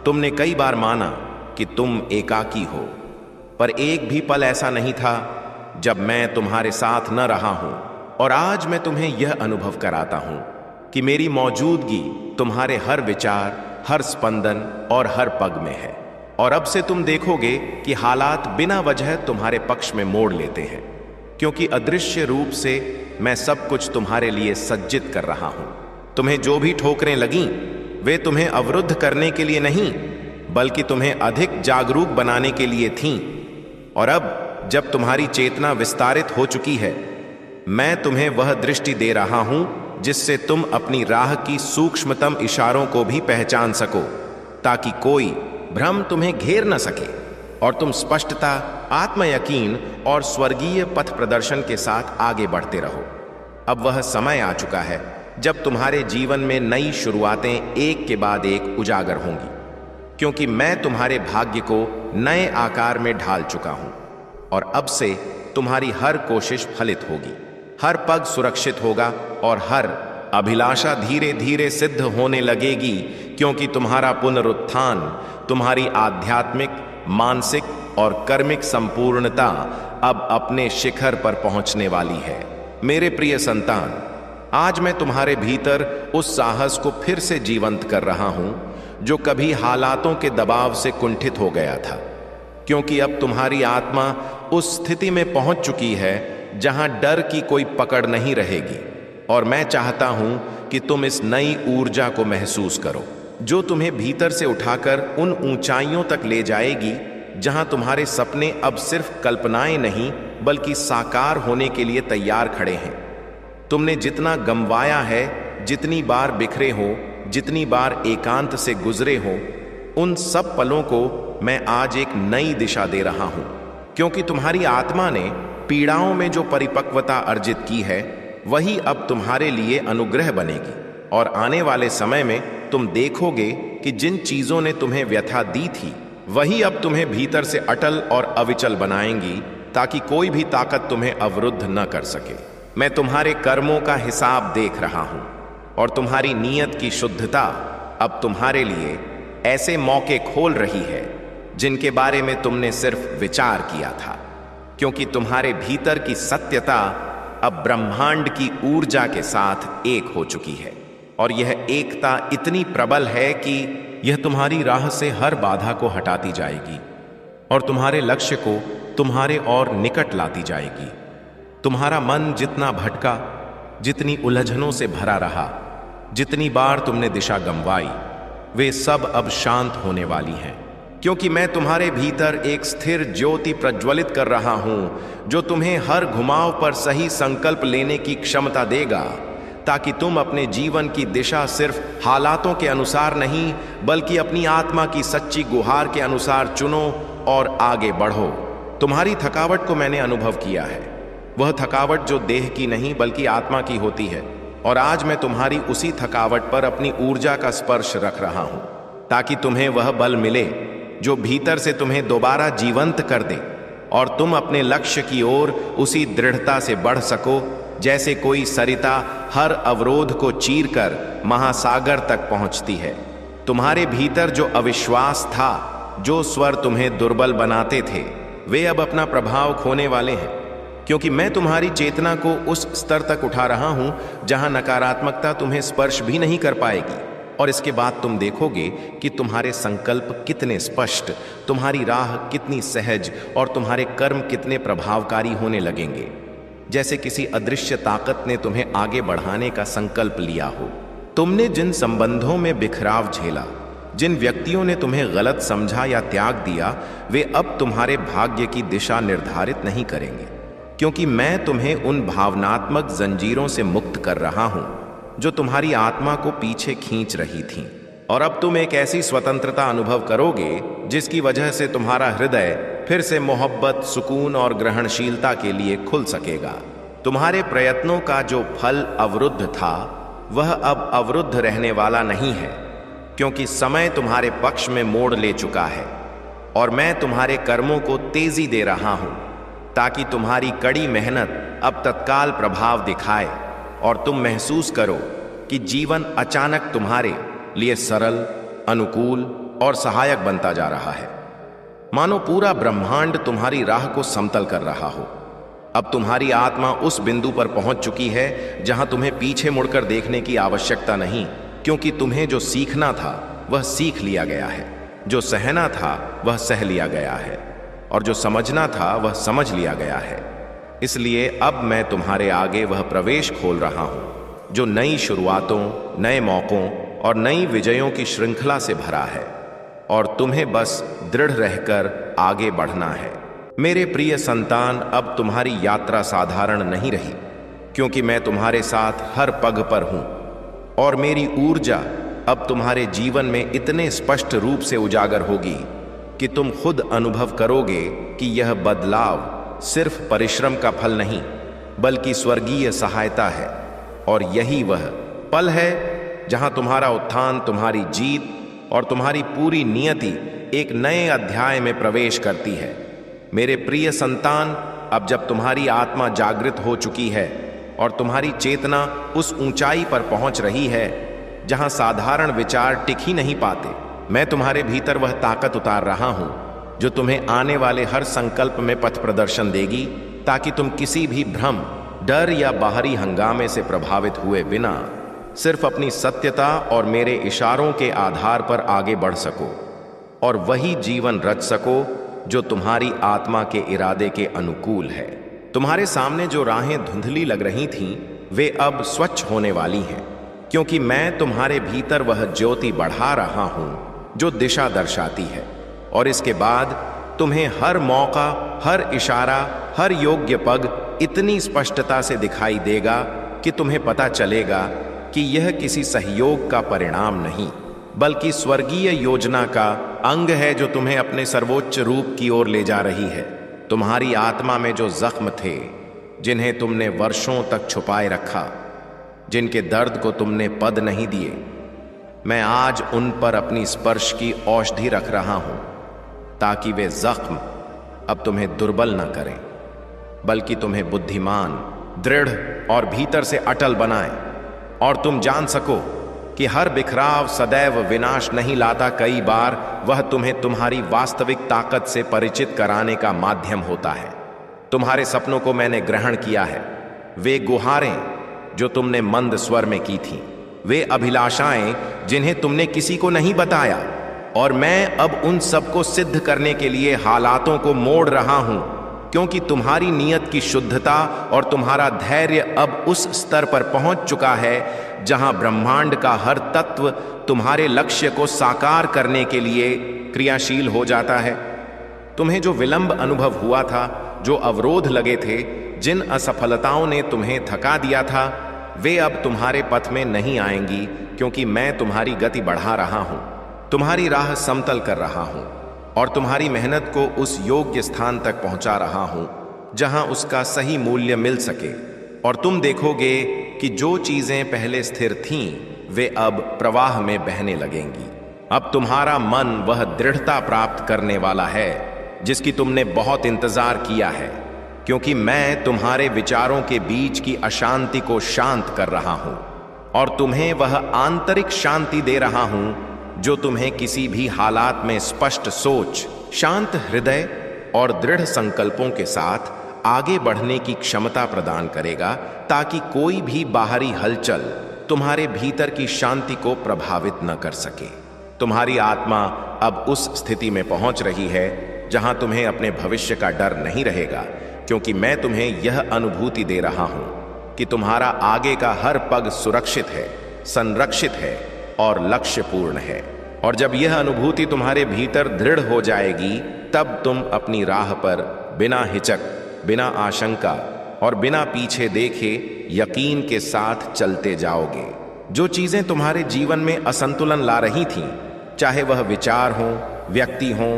तुमने कई बार माना कि तुम एकाकी हो, पर एक भी पल ऐसा नहीं था जब मैं तुम्हारे साथ न रहा हूं। और आज मैं तुम्हें यह अनुभव कराता हूं कि मेरी मौजूदगी तुम्हारे हर विचार, हर स्पंदन और हर पग में है। और अब से तुम देखोगे कि हालात बिना वजह तुम्हारे पक्ष में मोड़ लेते हैं, क्योंकि अदृश्य रूप से मैं सब कुछ तुम्हारे लिए सज्जित कर रहा हूं। तुम्हें जो भी ठोकरें लगीं, वे तुम्हें अवरुद्ध करने के लिए नहीं बल्कि तुम्हें अधिक जागरूक बनाने के लिए थीं। और अब जब तुम्हारी चेतना विस्तारित हो चुकी है, मैं तुम्हें वह दृष्टि दे रहा हूं जिससे तुम अपनी राह की सूक्ष्मतम इशारों को भी पहचान सको, ताकि कोई भ्रम तुम्हें घेर न सके और तुम स्पष्टता, आत्मयकीन और स्वर्गीय पथ प्रदर्शन के साथ आगे बढ़ते रहो। अब वह समय आ चुका है जब तुम्हारे जीवन में नई शुरुआतें एक के बाद एक उजागर होंगी, क्योंकि मैं तुम्हारे भाग्य को नए आकार में ढाल चुका हूं। और अब से तुम्हारी हर कोशिश फलित होगी, हर पग सुरक्षित होगा और हर अभिलाषा धीरे धीरे सिद्ध होने लगेगी, क्योंकि तुम्हारा पुनरुत्थान, तुम्हारी आध्यात्मिक, मानसिक और कर्मिक संपूर्णता अब अपने शिखर पर पहुंचने वाली है। मेरे प्रिय संतान, आज मैं तुम्हारे भीतर उस साहस को फिर से जीवंत कर रहा हूं जो कभी हालातों के दबाव से कुंठित हो गया था, क्योंकि अब तुम्हारी आत्मा उस स्थिति में पहुंच चुकी है जहां डर की कोई पकड़ नहीं रहेगी। और मैं चाहता हूं कि तुम इस नई ऊर्जा को महसूस करो जो तुम्हें भीतर से उठाकर उन ऊंचाइयों तक ले जाएगी जहां तुम्हारे सपने अब सिर्फ कल्पनाएं नहीं बल्कि साकार होने के लिए तैयार खड़े हैं। तुमने जितना गंवाया है, जितनी बार बिखरे हो, जितनी बार एकांत से गुजरे हो, उन सब पलों को मैं आज एक नई दिशा दे रहा हूं, क्योंकि तुम्हारी आत्मा ने पीड़ाओं में जो परिपक्वता अर्जित की है वही अब तुम्हारे लिए अनुग्रह बनेगी। और आने वाले समय में तुम देखोगे कि जिन चीजों ने तुम्हें व्यथा दी थी वही अब तुम्हें भीतर से अटल और अविचल बनाएंगी, ताकि कोई भी ताकत तुम्हें अवरुद्ध न कर सके। मैं तुम्हारे कर्मों का हिसाब देख रहा हूं और तुम्हारी नीयत की शुद्धता अब तुम्हारे लिए ऐसे मौके खोल रही है जिनके बारे में तुमने सिर्फ विचार किया था, क्योंकि तुम्हारे भीतर की सत्यता अब ब्रह्मांड की ऊर्जा के साथ एक हो चुकी है। और यह एकता इतनी प्रबल है कि यह तुम्हारी राह से हर बाधा को हटाती जाएगी और तुम्हारे लक्ष्य को तुम्हारे और निकट लाती जाएगी। तुम्हारा मन जितना भटका, जितनी उलझनों से भरा रहा, जितनी बार तुमने दिशा गंवाई, वे सब अब शांत होने वाली हैं, क्योंकि मैं तुम्हारे भीतर एक स्थिर ज्योति प्रज्वलित कर रहा हूं जो तुम्हें हर घुमाव पर सही संकल्प लेने की क्षमता देगा, ताकि तुम अपने जीवन की दिशा सिर्फ हालातों के अनुसार नहीं बल्कि अपनी आत्मा की सच्ची गुहार के अनुसार चुनो और आगे बढ़ो। तुम्हारी थकावट को मैंने अनुभव किया है, वह थकावट जो देह की नहीं बल्कि आत्मा की होती है, और आज मैं तुम्हारी उसी थकावट पर अपनी ऊर्जा का स्पर्श रख रहा हूं, ताकि तुम्हें वह बल मिले जो भीतर से तुम्हें दोबारा जीवंत कर दे और तुम अपने लक्ष्य की ओर उसी दृढ़ता से बढ़ सको जैसे कोई सरिता हर अवरोध को चीरकर महासागर तक पहुंचती है। तुम्हारे भीतर जो अविश्वास था, जो स्वर तुम्हें दुर्बल बनाते थे, वे अब अपना प्रभाव खोने वाले हैं, क्योंकि मैं तुम्हारी चेतना को उस स्तर तक उठा रहा हूं जहां नकारात्मकता तुम्हें स्पर्श भी नहीं कर पाएगी। और इसके बाद तुम देखोगे कि तुम्हारे संकल्प कितने स्पष्ट, तुम्हारी राह कितनी सहज और तुम्हारे कर्म कितने प्रभावकारी होने लगेंगे, जैसे किसी अदृश्य ताकत ने तुम्हें आगे बढ़ाने का संकल्प लिया हो। तुमने जिन संबंधों में बिखराव झेला, जिन व्यक्तियों ने तुम्हें गलत समझा या त्याग दिया, वे अब तुम्हारे भाग्य की दिशा निर्धारित नहीं करेंगे, क्योंकि मैं तुम्हें उन भावनात्मक जंजीरों से मुक्त कर रहा हूं जो तुम्हारी आत्मा को पीछे खींच रही थीं। और अब तुम एक ऐसी स्वतंत्रता अनुभव करोगे जिसकी वजह से तुम्हारा हृदय फिर से मोहब्बत, सुकून और ग्रहणशीलता के लिए खुल सकेगा। तुम्हारे प्रयत्नों का जो फल अवरुद्ध था वह अब अवरुद्ध रहने वाला नहीं है, क्योंकि समय तुम्हारे पक्ष में मोड़ ले चुका है और मैं तुम्हारे कर्मों को तेजी दे रहा हूं, ताकि तुम्हारी कड़ी मेहनत अब तत्काल प्रभाव दिखाए और तुम महसूस करो कि जीवन अचानक तुम्हारे लिए सरल, अनुकूल और सहायक बनता जा रहा है, मानो पूरा ब्रह्मांड तुम्हारी राह को समतल कर रहा हो। अब तुम्हारी आत्मा उस बिंदु पर पहुंच चुकी है जहां तुम्हें पीछे मुड़कर देखने की आवश्यकता नहीं, क्योंकि तुम्हें जो सीखना था वह सीख लिया गया है, जो सहना था वह सह लिया गया है, और जो समझना था वह समझ लिया गया है। इसलिए अब मैं तुम्हारे आगे वह प्रवेश खोल रहा हूं जो नई शुरुआतों, नए मौकों और नई विजयों की श्रृंखला से भरा है, और तुम्हें बस दृढ़ रहकर आगे बढ़ना है। मेरे प्रिय संतान, अब तुम्हारी यात्रा साधारण नहीं रही, क्योंकि मैं तुम्हारे साथ हर पग पर हूं, और मेरी ऊर्जा अब तुम्हारे जीवन में इतने स्पष्ट रूप से उजागर होगी कि तुम खुद अनुभव करोगे कि यह बदलाव सिर्फ परिश्रम का फल नहीं बल्कि स्वर्गीय सहायता है। और यही वह पल है जहां तुम्हारा उत्थान, तुम्हारी जीत और तुम्हारी पूरी नियति एक नए अध्याय में प्रवेश करती है। मेरे प्रिय संतान, अब जब तुम्हारी आत्मा जागृत हो चुकी है और तुम्हारी चेतना उस ऊंचाई पर पहुंच रही है जहां साधारण विचार टिक ही नहीं पाते, मैं तुम्हारे भीतर वह ताकत उतार रहा हूं जो तुम्हें आने वाले हर संकल्प में पथ प्रदर्शन देगी, ताकि तुम किसी भी भ्रम डर या बाहरी हंगामे से प्रभावित हुए बिना सिर्फ अपनी सत्यता और मेरे इशारों के आधार पर आगे बढ़ सको और वही जीवन रच सको जो तुम्हारी आत्मा के इरादे के अनुकूल है। तुम्हारे सामने जो राहें धुंधली लग रही थीं, वे अब स्वच्छ होने वाली हैं, क्योंकि मैं तुम्हारे भीतर वह ज्योति बढ़ा रहा हूं जो दिशा दर्शाती है। और इसके बाद तुम्हें हर मौका, हर इशारा, हर योग्य पग इतनी स्पष्टता से दिखाई देगा कि तुम्हें पता चलेगा कि यह किसी सहयोग का परिणाम नहीं, बल्कि स्वर्गीय योजना का अंग है जो तुम्हें अपने सर्वोच्च रूप की ओर ले जा रही है। तुम्हारी आत्मा में जो जख्म थे, जिन्हें तुमने वर्षों तक छुपाए रखा, जिनके दर्द को तुमने पद नहीं दिए, मैं आज उन पर अपनी स्पर्श की औषधि रख रहा हूं, ताकि वे जख्म अब तुम्हें दुर्बल न करें, बल्कि तुम्हें बुद्धिमान, दृढ़ और भीतर से अटल बनाएं, और तुम जान सको कि हर बिखराव सदैव विनाश नहीं लाता। कई बार वह तुम्हें तुम्हारी वास्तविक ताकत से परिचित कराने का माध्यम होता है। तुम्हारे सपनों को मैंने ग्रहण किया है, वे गुहारें जो तुमने मंद स्वर में की थीं, वे अभिलाषाएं जिन्हें तुमने किसी को नहीं बताया, और मैं अब उन सबको सिद्ध करने के लिए हालातों को मोड़ रहा हूं, क्योंकि तुम्हारी नीयत की शुद्धता और तुम्हारा धैर्य अब उस स्तर पर पहुंच चुका है जहां ब्रह्मांड का हर तत्व तुम्हारे लक्ष्य को साकार करने के लिए क्रियाशील हो जाता है। तुम्हें जो विलंब अनुभव हुआ था, जो अवरोध लगे थे, जिन असफलताओं ने तुम्हें थका दिया था, वे अब तुम्हारे पथ में नहीं आएंगी, क्योंकि मैं तुम्हारी गति बढ़ा रहा हूं, तुम्हारी राह समतल कर रहा हूं और तुम्हारी मेहनत को उस योग्य स्थान तक पहुंचा रहा हूं जहां उसका सही मूल्य मिल सके। और तुम देखोगे कि जो चीजें पहले स्थिर थीं, वे अब प्रवाह में बहने लगेंगी। अब तुम्हारा मन वह दृढ़ता प्राप्त करने वाला है जिसकी तुमने बहुत इंतजार किया है, क्योंकि मैं तुम्हारे विचारों के बीच की अशांति को शांत कर रहा हूं और तुम्हें वह आंतरिक शांति दे रहा हूं जो तुम्हें किसी भी हालात में स्पष्ट सोच, शांत हृदय और दृढ़ संकल्पों के साथ आगे बढ़ने की क्षमता प्रदान करेगा, ताकि कोई भी बाहरी हलचल तुम्हारे भीतर की शांति को प्रभावित न कर सके। तुम्हारी आत्मा अब उस स्थिति में पहुंच रही है जहां तुम्हें अपने भविष्य का डर नहीं रहेगा, क्योंकि मैं तुम्हें यह अनुभूति दे रहा हूं कि तुम्हारा आगे का हर पग सुरक्षित है, संरक्षित है और लक्ष्यपूर्ण है। और जब यह अनुभूति तुम्हारे भीतर दृढ़ हो जाएगी, तब तुम अपनी राह पर बिना हिचक, बिना आशंका और बिना पीछे देखे यकीन के साथ चलते जाओगे। जो चीजें तुम्हारे जीवन में असंतुलन ला रही थीं, चाहे वह विचार हों, व्यक्ति हों,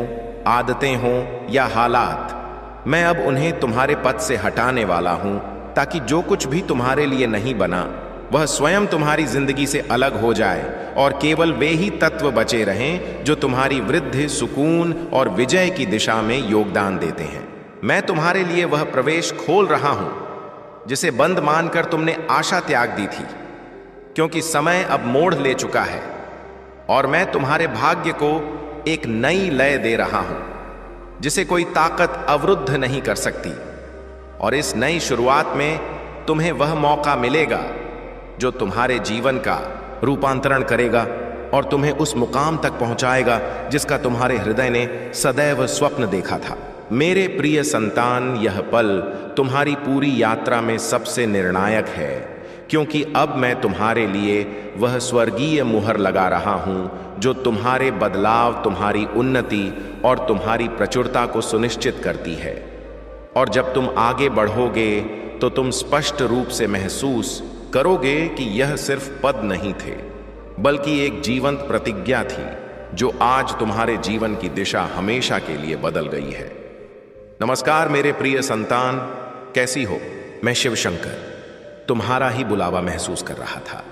आदतें हों या हालात, मैं अब उन्हें तुम्हारे पथ से हटाने वाला हूं, ताकि जो कुछ भी तुम्हारे लिए नहीं बना वह स्वयं तुम्हारी जिंदगी से अलग हो जाए और केवल वे ही तत्व बचे रहें जो तुम्हारी वृद्धि, सुकून और विजय की दिशा में योगदान देते हैं। मैं तुम्हारे लिए वह प्रवेश खोल रहा हूं जिसे बंद मानकर तुमने आशा त्याग दी थी, क्योंकि समय अब मोड़ ले चुका है और मैं तुम्हारे भाग्य को एक नई लय दे रहा हूं जिसे कोई ताकत अवरुद्ध नहीं कर सकती। और इस नई शुरुआत में तुम्हें वह मौका मिलेगा जो तुम्हारे जीवन का रूपांतरण करेगा और तुम्हें उस मुकाम तक पहुंचाएगा जिसका तुम्हारे हृदय ने सदैव स्वप्न देखा था। मेरे प्रिय संतान, यह पल तुम्हारी पूरी यात्रा में सबसे निर्णायक है, क्योंकि अब मैं तुम्हारे लिए वह स्वर्गीय मुहर लगा रहा हूं जो तुम्हारे बदलाव, तुम्हारी उन्नति और तुम्हारी प्रचुरता को सुनिश्चित करती है। और जब तुम आगे बढ़ोगे तो तुम स्पष्ट रूप से महसूस करोगे कि यह सिर्फ पद नहीं थे, बल्कि एक जीवंत प्रतिज्ञा थी जो आज तुम्हारे जीवन की दिशा हमेशा के लिए बदल गई है। नमस्कार मेरे प्रिय संतान, कैसी हो? मैं शिव शंकर तुम्हारा ही बुलावा महसूस कर रहा था,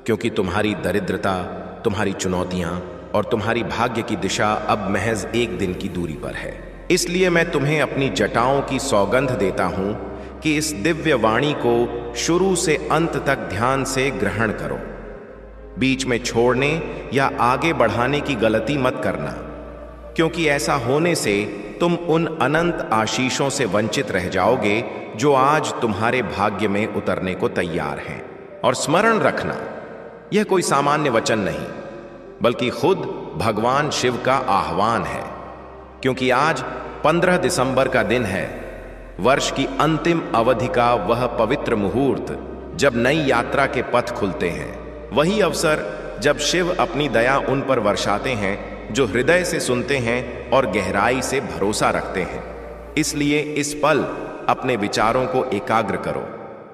क्योंकि तुम्हारी दरिद्रता, तुम्हारी चुनौतियां और तुम्हारी भाग्य की दिशा अब महज एक दिन की दूरी पर है। इसलिए मैं तुम्हें अपनी जटाओं की सौगंध देता हूं कि इस दिव्य वाणी को शुरू से अंत तक ध्यान से ग्रहण करो। बीच में छोड़ने या आगे बढ़ाने की गलती मत करना, क्योंकि ऐसा होने से तुम उन अनंत आशीषों से वंचित रह जाओगे जो आज तुम्हारे भाग्य में उतरने को तैयार हैं। और स्मरण रखना, यह कोई सामान्य वचन नहीं, बल्कि खुद भगवान शिव का आह्वान है। क्योंकि आज 15 दिसंबर का दिन है, वर्ष की अंतिम अवधि का वह पवित्र मुहूर्त जब नई यात्रा के पथ खुलते हैं। वही अवसर जब शिव अपनी दया उन पर वर्षाते हैं जो हृदय से सुनते हैं और गहराई से भरोसा रखते हैं। इसलिए इस पल अपने विचारों को एकाग्र करो,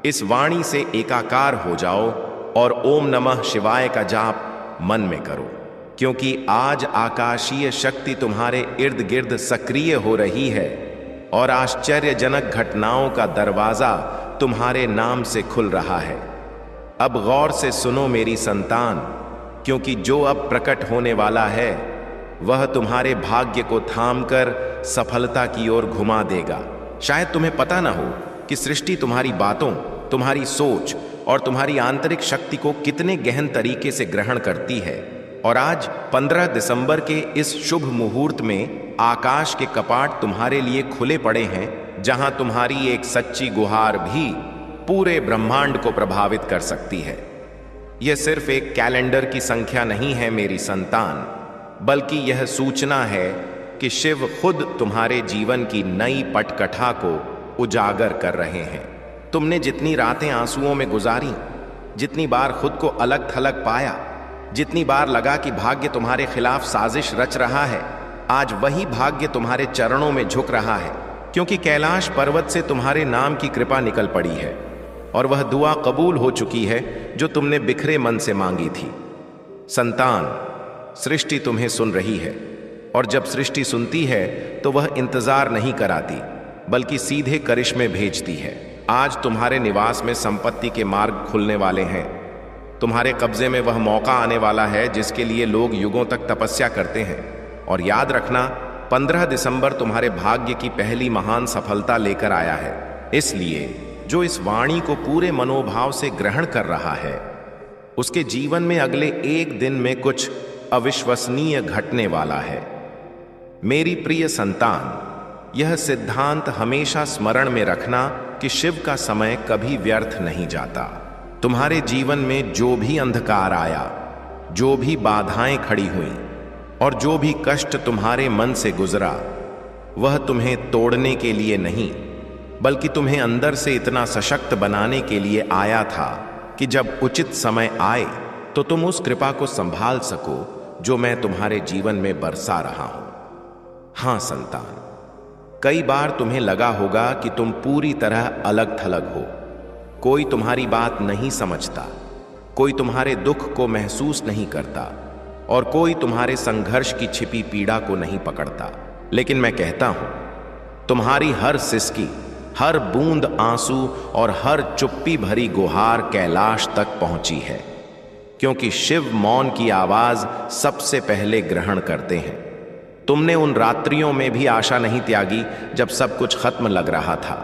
इस वाणी से एकाकार हो जाओ और ओम नमः शिवाय का जाप मन में करो। क्योंकि आज आकाशीय शक्ति तुम्हारे इर्द गिर्द सक्रिय हो रही है और आश्चर्यजनक घटनाओं का दरवाजा तुम्हारे नाम से खुल रहा है। अब गौर से सुनो मेरी संतान, क्योंकि जो अब प्रकट होने वाला है वह तुम्हारे भाग्य को थामकर सफलता की ओर घुमा देगा। शायद तुम्हें पता ना हो कि सृष्टि तुम्हारी बातों, तुम्हारी सोच और तुम्हारी आंतरिक शक्ति को कितने गहन तरीके से ग्रहण करती है। और आज 15 दिसंबर के इस शुभ मुहूर्त में आकाश के कपाट तुम्हारे लिए खुले पड़े हैं, जहां तुम्हारी एक सच्ची गुहार भी पूरे ब्रह्मांड को प्रभावित कर सकती है। यह सिर्फ एक कैलेंडर की संख्या नहीं है मेरी संतान, बल्कि यह सूचना है कि शिव खुद तुम्हारे जीवन की नई पटकथा को उजागर कर रहे हैं। तुमने जितनी रातें आंसुओं में गुजारी, जितनी बार खुद को अलग थलग पाया, जितनी बार लगा कि भाग्य तुम्हारे खिलाफ साजिश रच रहा है, आज वही भाग्य तुम्हारे चरणों में झुक रहा है। क्योंकि कैलाश पर्वत से तुम्हारे नाम की कृपा निकल पड़ी है और वह दुआ कबूल हो चुकी है जो तुमने बिखरे मन से मांगी थी। संतान, सृष्टि तुम्हें सुन रही है, और जब सृष्टि सुनती है तो वह इंतजार नहीं कराती, बल्कि सीधे करिश्मे भेजती है। आज तुम्हारे निवास में संपत्ति के मार्ग खुलने वाले हैं। तुम्हारे कब्जे में वह मौका आने वाला है जिसके लिए लोग युगों तक तपस्या करते हैं। और याद रखना, 15 दिसंबर तुम्हारे भाग्य की पहली महान सफलता लेकर आया है। इसलिए जो इस वाणी को पूरे मनोभाव से ग्रहण कर रहा है, उसके जीवन में अगले एक दिन में कुछ अविश्वसनीय घटने वाला है। मेरी प्रिय संतान, यह सिद्धांत हमेशा स्मरण में रखना कि शिव का समय कभी व्यर्थ नहीं जाता। तुम्हारे जीवन में जो भी अंधकार आया, जो भी बाधाएं खड़ी हुई और जो भी कष्ट तुम्हारे मन से गुजरा, वह तुम्हें तोड़ने के लिए नहीं, बल्कि तुम्हें अंदर से इतना सशक्त बनाने के लिए आया था कि जब उचित समय आए तो तुम उस कृपा को संभाल सको जो मैं तुम्हारे जीवन में बरसा रहा हूं। हां संतान, कई बार तुम्हें लगा होगा कि तुम पूरी तरह अलग थलग हो। कोई तुम्हारी बात नहीं समझता, कोई तुम्हारे दुख को महसूस नहीं करता और कोई तुम्हारे संघर्ष की छिपी पीड़ा को नहीं पकड़ता। लेकिन मैं कहता हूं, तुम्हारी हर सिसकी, हर बूंद आंसू और हर चुप्पी भरी गुहार कैलाश तक पहुंची है। क्योंकि शिव मौन की आवाज सबसे पहले ग्रहण करते हैं। तुमने उन रात्रियों में भी आशा नहीं त्यागी जब सब कुछ खत्म लग रहा था।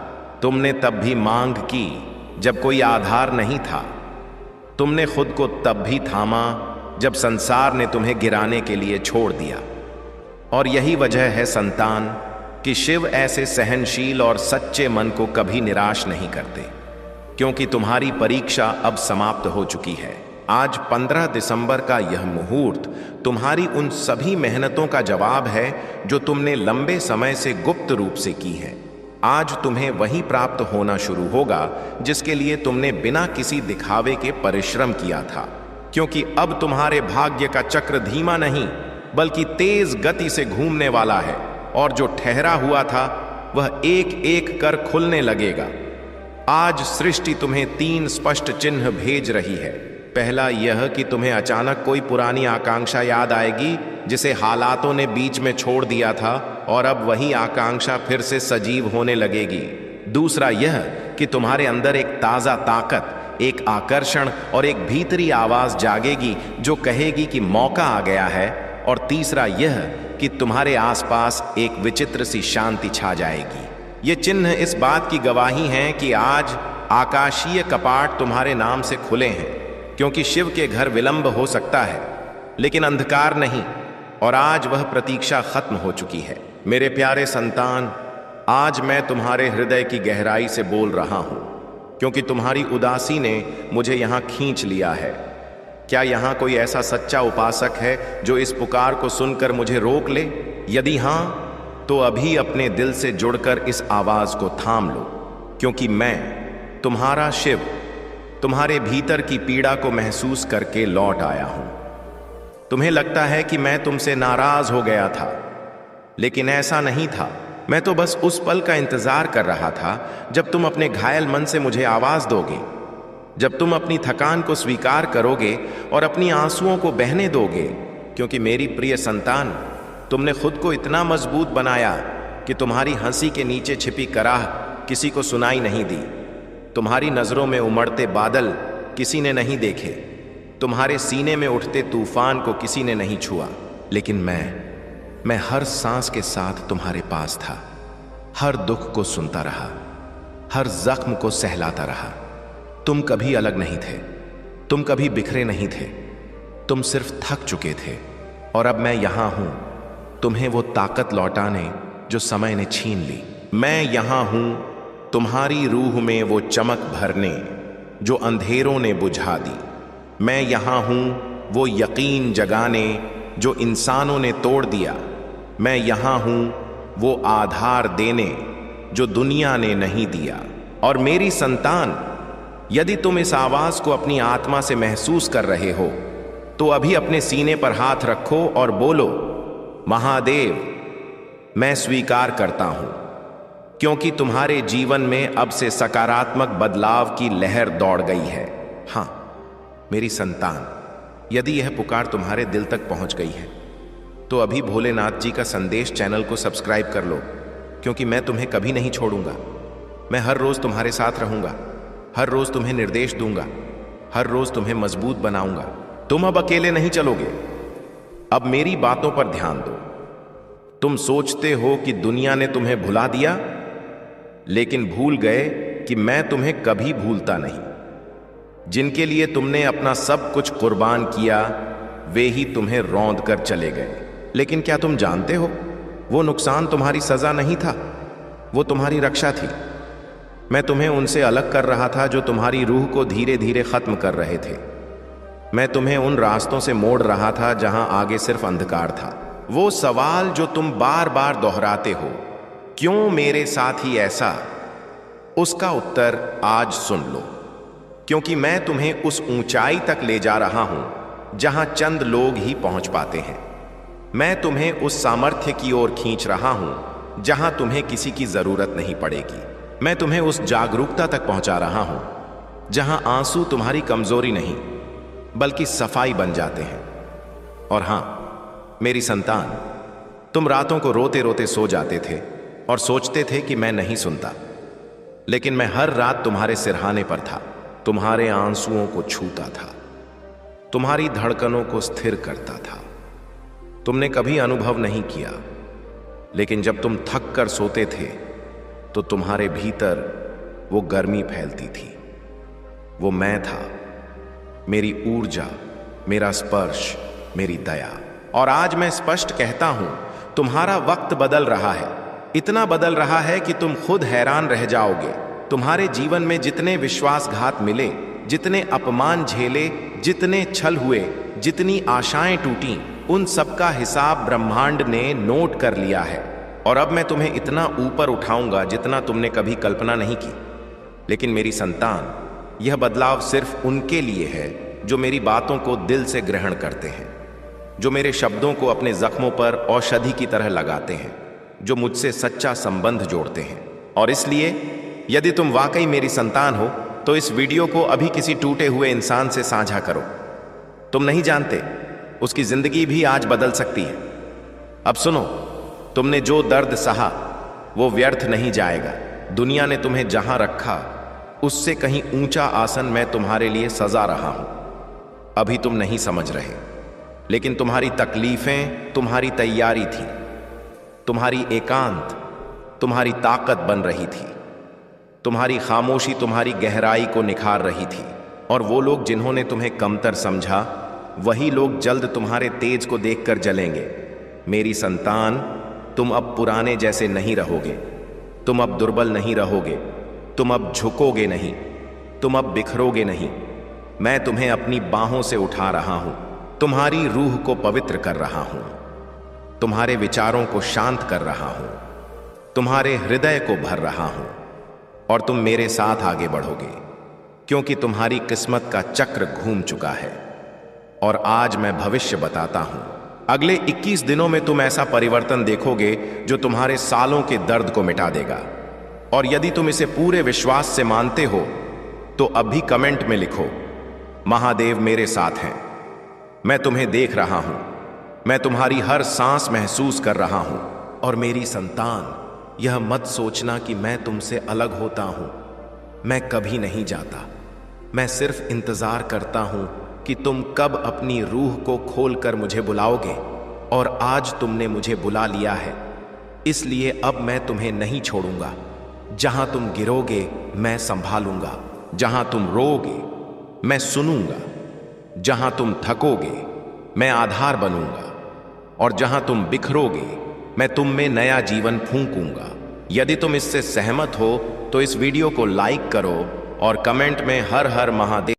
तुमने तब भी मांग की जब कोई आधार नहीं था। तुमने खुद को तब भी थामा जब संसार ने तुम्हें गिराने के लिए छोड़ दिया। और यही वजह है संतान कि शिव ऐसे सहनशील और सच्चे मन को कभी निराश नहीं करते। क्योंकि तुम्हारी परीक्षा अब समाप्त हो चुकी है। आज 15 दिसंबर का यह मुहूर्त तुम्हारी उन सभी मेहनतों का जवाब है जो तुमने लंबे समय से गुप्त रूप से की है। आज तुम्हें वही प्राप्त होना शुरू होगा जिसके लिए तुमने बिना किसी दिखावे के परिश्रम किया था। क्योंकि अब तुम्हारे भाग्य का चक्र धीमा नहीं, बल्कि तेज गति से घूमने वाला है, और जो ठहरा हुआ था वह एक एक कर खुलने लगेगा। आज सृष्टि तुम्हें 3 स्पष्ट चिन्ह भेज रही है। पहला यह कि तुम्हें अचानक कोई पुरानी आकांक्षा याद आएगी जिसे हालातों ने बीच में छोड़ दिया था, और अब वही आकांक्षा फिर से सजीव होने लगेगी। दूसरा यह कि तुम्हारे अंदर एक ताज़ा ताकत, एक आकर्षण और एक भीतरी आवाज जागेगी जो कहेगी कि मौका आ गया है। और तीसरा यह कि तुम्हारे आसपास एक विचित्र सी शांति छा जाएगी। ये चिन्ह इस बात की गवाही हैं कि आज आकाशीय कपाट तुम्हारे नाम से खुले हैं। क्योंकि शिव के घर विलंब हो सकता है, लेकिन अंधकार नहीं, और आज वह प्रतीक्षा खत्म हो चुकी है। मेरे प्यारे संतान, आज मैं तुम्हारे हृदय की गहराई से बोल रहा हूं, क्योंकि तुम्हारी उदासी ने मुझे यहां खींच लिया है। क्या यहां कोई ऐसा सच्चा उपासक है जो इस पुकार को सुनकर मुझे रोक ले? यदि हां, तो अभी अपने दिल से जुड़कर इस आवाज को थाम लो, क्योंकि मैं तुम्हारा शिव तुम्हारे भीतर की पीड़ा को महसूस करके लौट आया हूं। तुम्हें लगता है कि मैं तुमसे नाराज हो गया था, लेकिन ऐसा नहीं था। मैं तो बस उस पल का इंतजार कर रहा था जब तुम अपने घायल मन से मुझे आवाज दोगे, जब तुम अपनी थकान को स्वीकार करोगे और अपनी आंसुओं को बहने दोगे। क्योंकि मेरी प्रिय संतान, तुमने खुद को इतना मजबूत बनाया कि तुम्हारी हंसी के नीचे छिपी कराह किसी को सुनाई नहीं दी। तुम्हारी नजरों में उमड़ते बादल किसी ने नहीं देखे, तुम्हारे सीने में उठते तूफान को किसी ने नहीं छुआ। लेकिन मैं हर सांस के साथ तुम्हारे पास था, हर दुख को सुनता रहा, हर जख्म को सहलाता रहा। तुम कभी अलग नहीं थे, तुम कभी बिखरे नहीं थे, तुम सिर्फ थक चुके थे। और अब मैं यहां हूं तुम्हें वो ताकत लौटाने जो समय ने छीन ली। मैं यहां हूं तुम्हारी रूह में वो चमक भरने जो अंधेरों ने बुझा दी। मैं यहां हूं वो यकीन जगाने जो इंसानों ने तोड़ दिया। मैं यहां हूं वो आधार देने जो दुनिया ने नहीं दिया। और मेरी संतान, यदि तुम इस आवाज को अपनी आत्मा से महसूस कर रहे हो, तो अभी अपने सीने पर हाथ रखो और बोलो, महादेव, मैं स्वीकार करता हूं, क्योंकि तुम्हारे जीवन में अब से सकारात्मक बदलाव की लहर दौड़ गई है। हां मेरी संतान, यदि यह पुकार तुम्हारे दिल तक पहुंच गई है, तो अभी भोलेनाथ जी का संदेश चैनल को सब्सक्राइब कर लो, क्योंकि मैं तुम्हें कभी नहीं छोड़ूंगा। मैं हर रोज तुम्हारे साथ रहूंगा, हर रोज तुम्हें निर्देश दूंगा, हर रोज तुम्हें मजबूत बनाऊंगा। तुम अब अकेले नहीं चलोगे। अब मेरी बातों पर ध्यान दो। तुम सोचते हो कि दुनिया ने तुम्हें भुला दिया, लेकिन भूल गए कि मैं तुम्हें कभी भूलता नहीं। जिनके लिए तुमने अपना सब कुछ कुर्बान किया, वे ही तुम्हें रौंद कर चले गए। लेकिन क्या तुम जानते हो, वो नुकसान तुम्हारी सजा नहीं था, वो तुम्हारी रक्षा थी। मैं तुम्हें उनसे अलग कर रहा था जो तुम्हारी रूह को धीरे धीरे खत्म कर रहे थे। मैं तुम्हें उन रास्तों से मोड़ रहा था जहां आगे सिर्फ अंधकार था। वो सवाल जो तुम बार बार दोहराते हो, क्यों मेरे साथ ही ऐसा, उसका उत्तर आज सुन लो। क्योंकि मैं तुम्हें उस ऊंचाई तक ले जा रहा हूं जहां चंद लोग ही पहुंच पाते हैं। मैं तुम्हें उस सामर्थ्य की ओर खींच रहा हूं जहां तुम्हें किसी की जरूरत नहीं पड़ेगी। मैं तुम्हें उस जागरूकता तक पहुंचा रहा हूं जहां आंसू तुम्हारी कमजोरी नहीं, बल्कि सफाई बन जाते हैं। और हां मेरी संतान, तुम रातों को रोते रोते सो जाते थे और सोचते थे कि मैं नहीं सुनता, लेकिन मैं हर रात तुम्हारे सिरहाने पर था, तुम्हारे आंसुओं को छूता था, तुम्हारी धड़कनों को स्थिर करता था। तुमने कभी अनुभव नहीं किया, लेकिन जब तुम थक कर सोते थे तो तुम्हारे भीतर वो गर्मी फैलती थी। वो मैं था, मेरी ऊर्जा, मेरा स्पर्श, मेरी दया। और आज मैं स्पष्ट कहता हूं, तुम्हारा वक्त बदल रहा है। इतना बदल रहा है कि तुम खुद हैरान रह जाओगे। तुम्हारे जीवन में जितने विश्वासघात मिले, जितने अपमान झेले, जितने छल हुए, जितनी आशाएं टूटी, उन सबका हिसाब ब्रह्मांड ने नोट कर लिया है। और अब मैं तुम्हें इतना ऊपर उठाऊंगा जितना तुमने कभी कल्पना नहीं की। लेकिन मेरी संतान, यह बदलाव सिर्फ उनके लिए है जो मेरी बातों को दिल से ग्रहण करते हैं, जो मेरे शब्दों को अपने जख्मों पर औषधि की तरह लगाते हैं, जो मुझसे सच्चा संबंध जोड़ते हैं। और इसलिए यदि तुम वाकई मेरी संतान हो, तो इस वीडियो को अभी किसी टूटे हुए इंसान से साझा करो। तुम नहीं जानते, उसकी जिंदगी भी आज बदल सकती है। अब सुनो, तुमने जो दर्द सहा वो व्यर्थ नहीं जाएगा। दुनिया ने तुम्हें जहां रखा उससे कहीं ऊंचा आसन मैं तुम्हारे लिए सजा रहा हूं। अभी तुम नहीं समझ रहे, लेकिन तुम्हारी तकलीफें तुम्हारी तैयारी थी। तुम्हारी एकांत तुम्हारी ताकत बन रही थी। तुम्हारी खामोशी तुम्हारी गहराई को निखार रही थी। और वो लोग जिन्होंने तुम्हें कमतर समझा, वही लोग जल्द तुम्हारे तेज को देखकर जलेंगे। मेरी संतान, तुम अब पुराने जैसे नहीं रहोगे, तुम अब दुर्बल नहीं रहोगे, तुम अब झुकोगे नहीं, तुम अब बिखरोगे नहीं। मैं तुम्हें अपनी बाहों से उठा रहा हूं, तुम्हारी रूह को पवित्र कर रहा हूं, तुम्हारे विचारों को शांत कर रहा हूं, तुम्हारे हृदय को भर रहा हूं, और तुम मेरे साथ आगे बढ़ोगे, क्योंकि तुम्हारी किस्मत का चक्र घूम चुका है। और आज मैं भविष्य बताता हूं, अगले 21 दिनों में तुम ऐसा परिवर्तन देखोगे जो तुम्हारे सालों के दर्द को मिटा देगा। और यदि तुम इसे पूरे विश्वास से मानते हो तो अभी कमेंट में लिखो, महादेव मेरे साथ हैं, मैं तुम्हें देख रहा हूं, मैं तुम्हारी हर सांस महसूस कर रहा हूं। और मेरी संतान, यह मत सोचना कि मैं तुमसे अलग होता हूं, मैं कभी नहीं जाता। मैं सिर्फ इंतजार करता हूं कि तुम कब अपनी रूह को खोलकर मुझे बुलाओगे। और आज तुमने मुझे बुला लिया है, इसलिए अब मैं तुम्हें नहीं छोड़ूंगा। जहां तुम गिरोगे मैं संभालूंगा, जहां तुम रोओगे मैं सुनूंगा, जहां तुम थकोगे मैं आधार बनूंगा, और जहां तुम बिखरोगे मैं तुम में नया जीवन फूंकूंगा। यदि तुम इससे सहमत हो तो इस वीडियो को लाइक करो और कमेंट में हर हर महादेव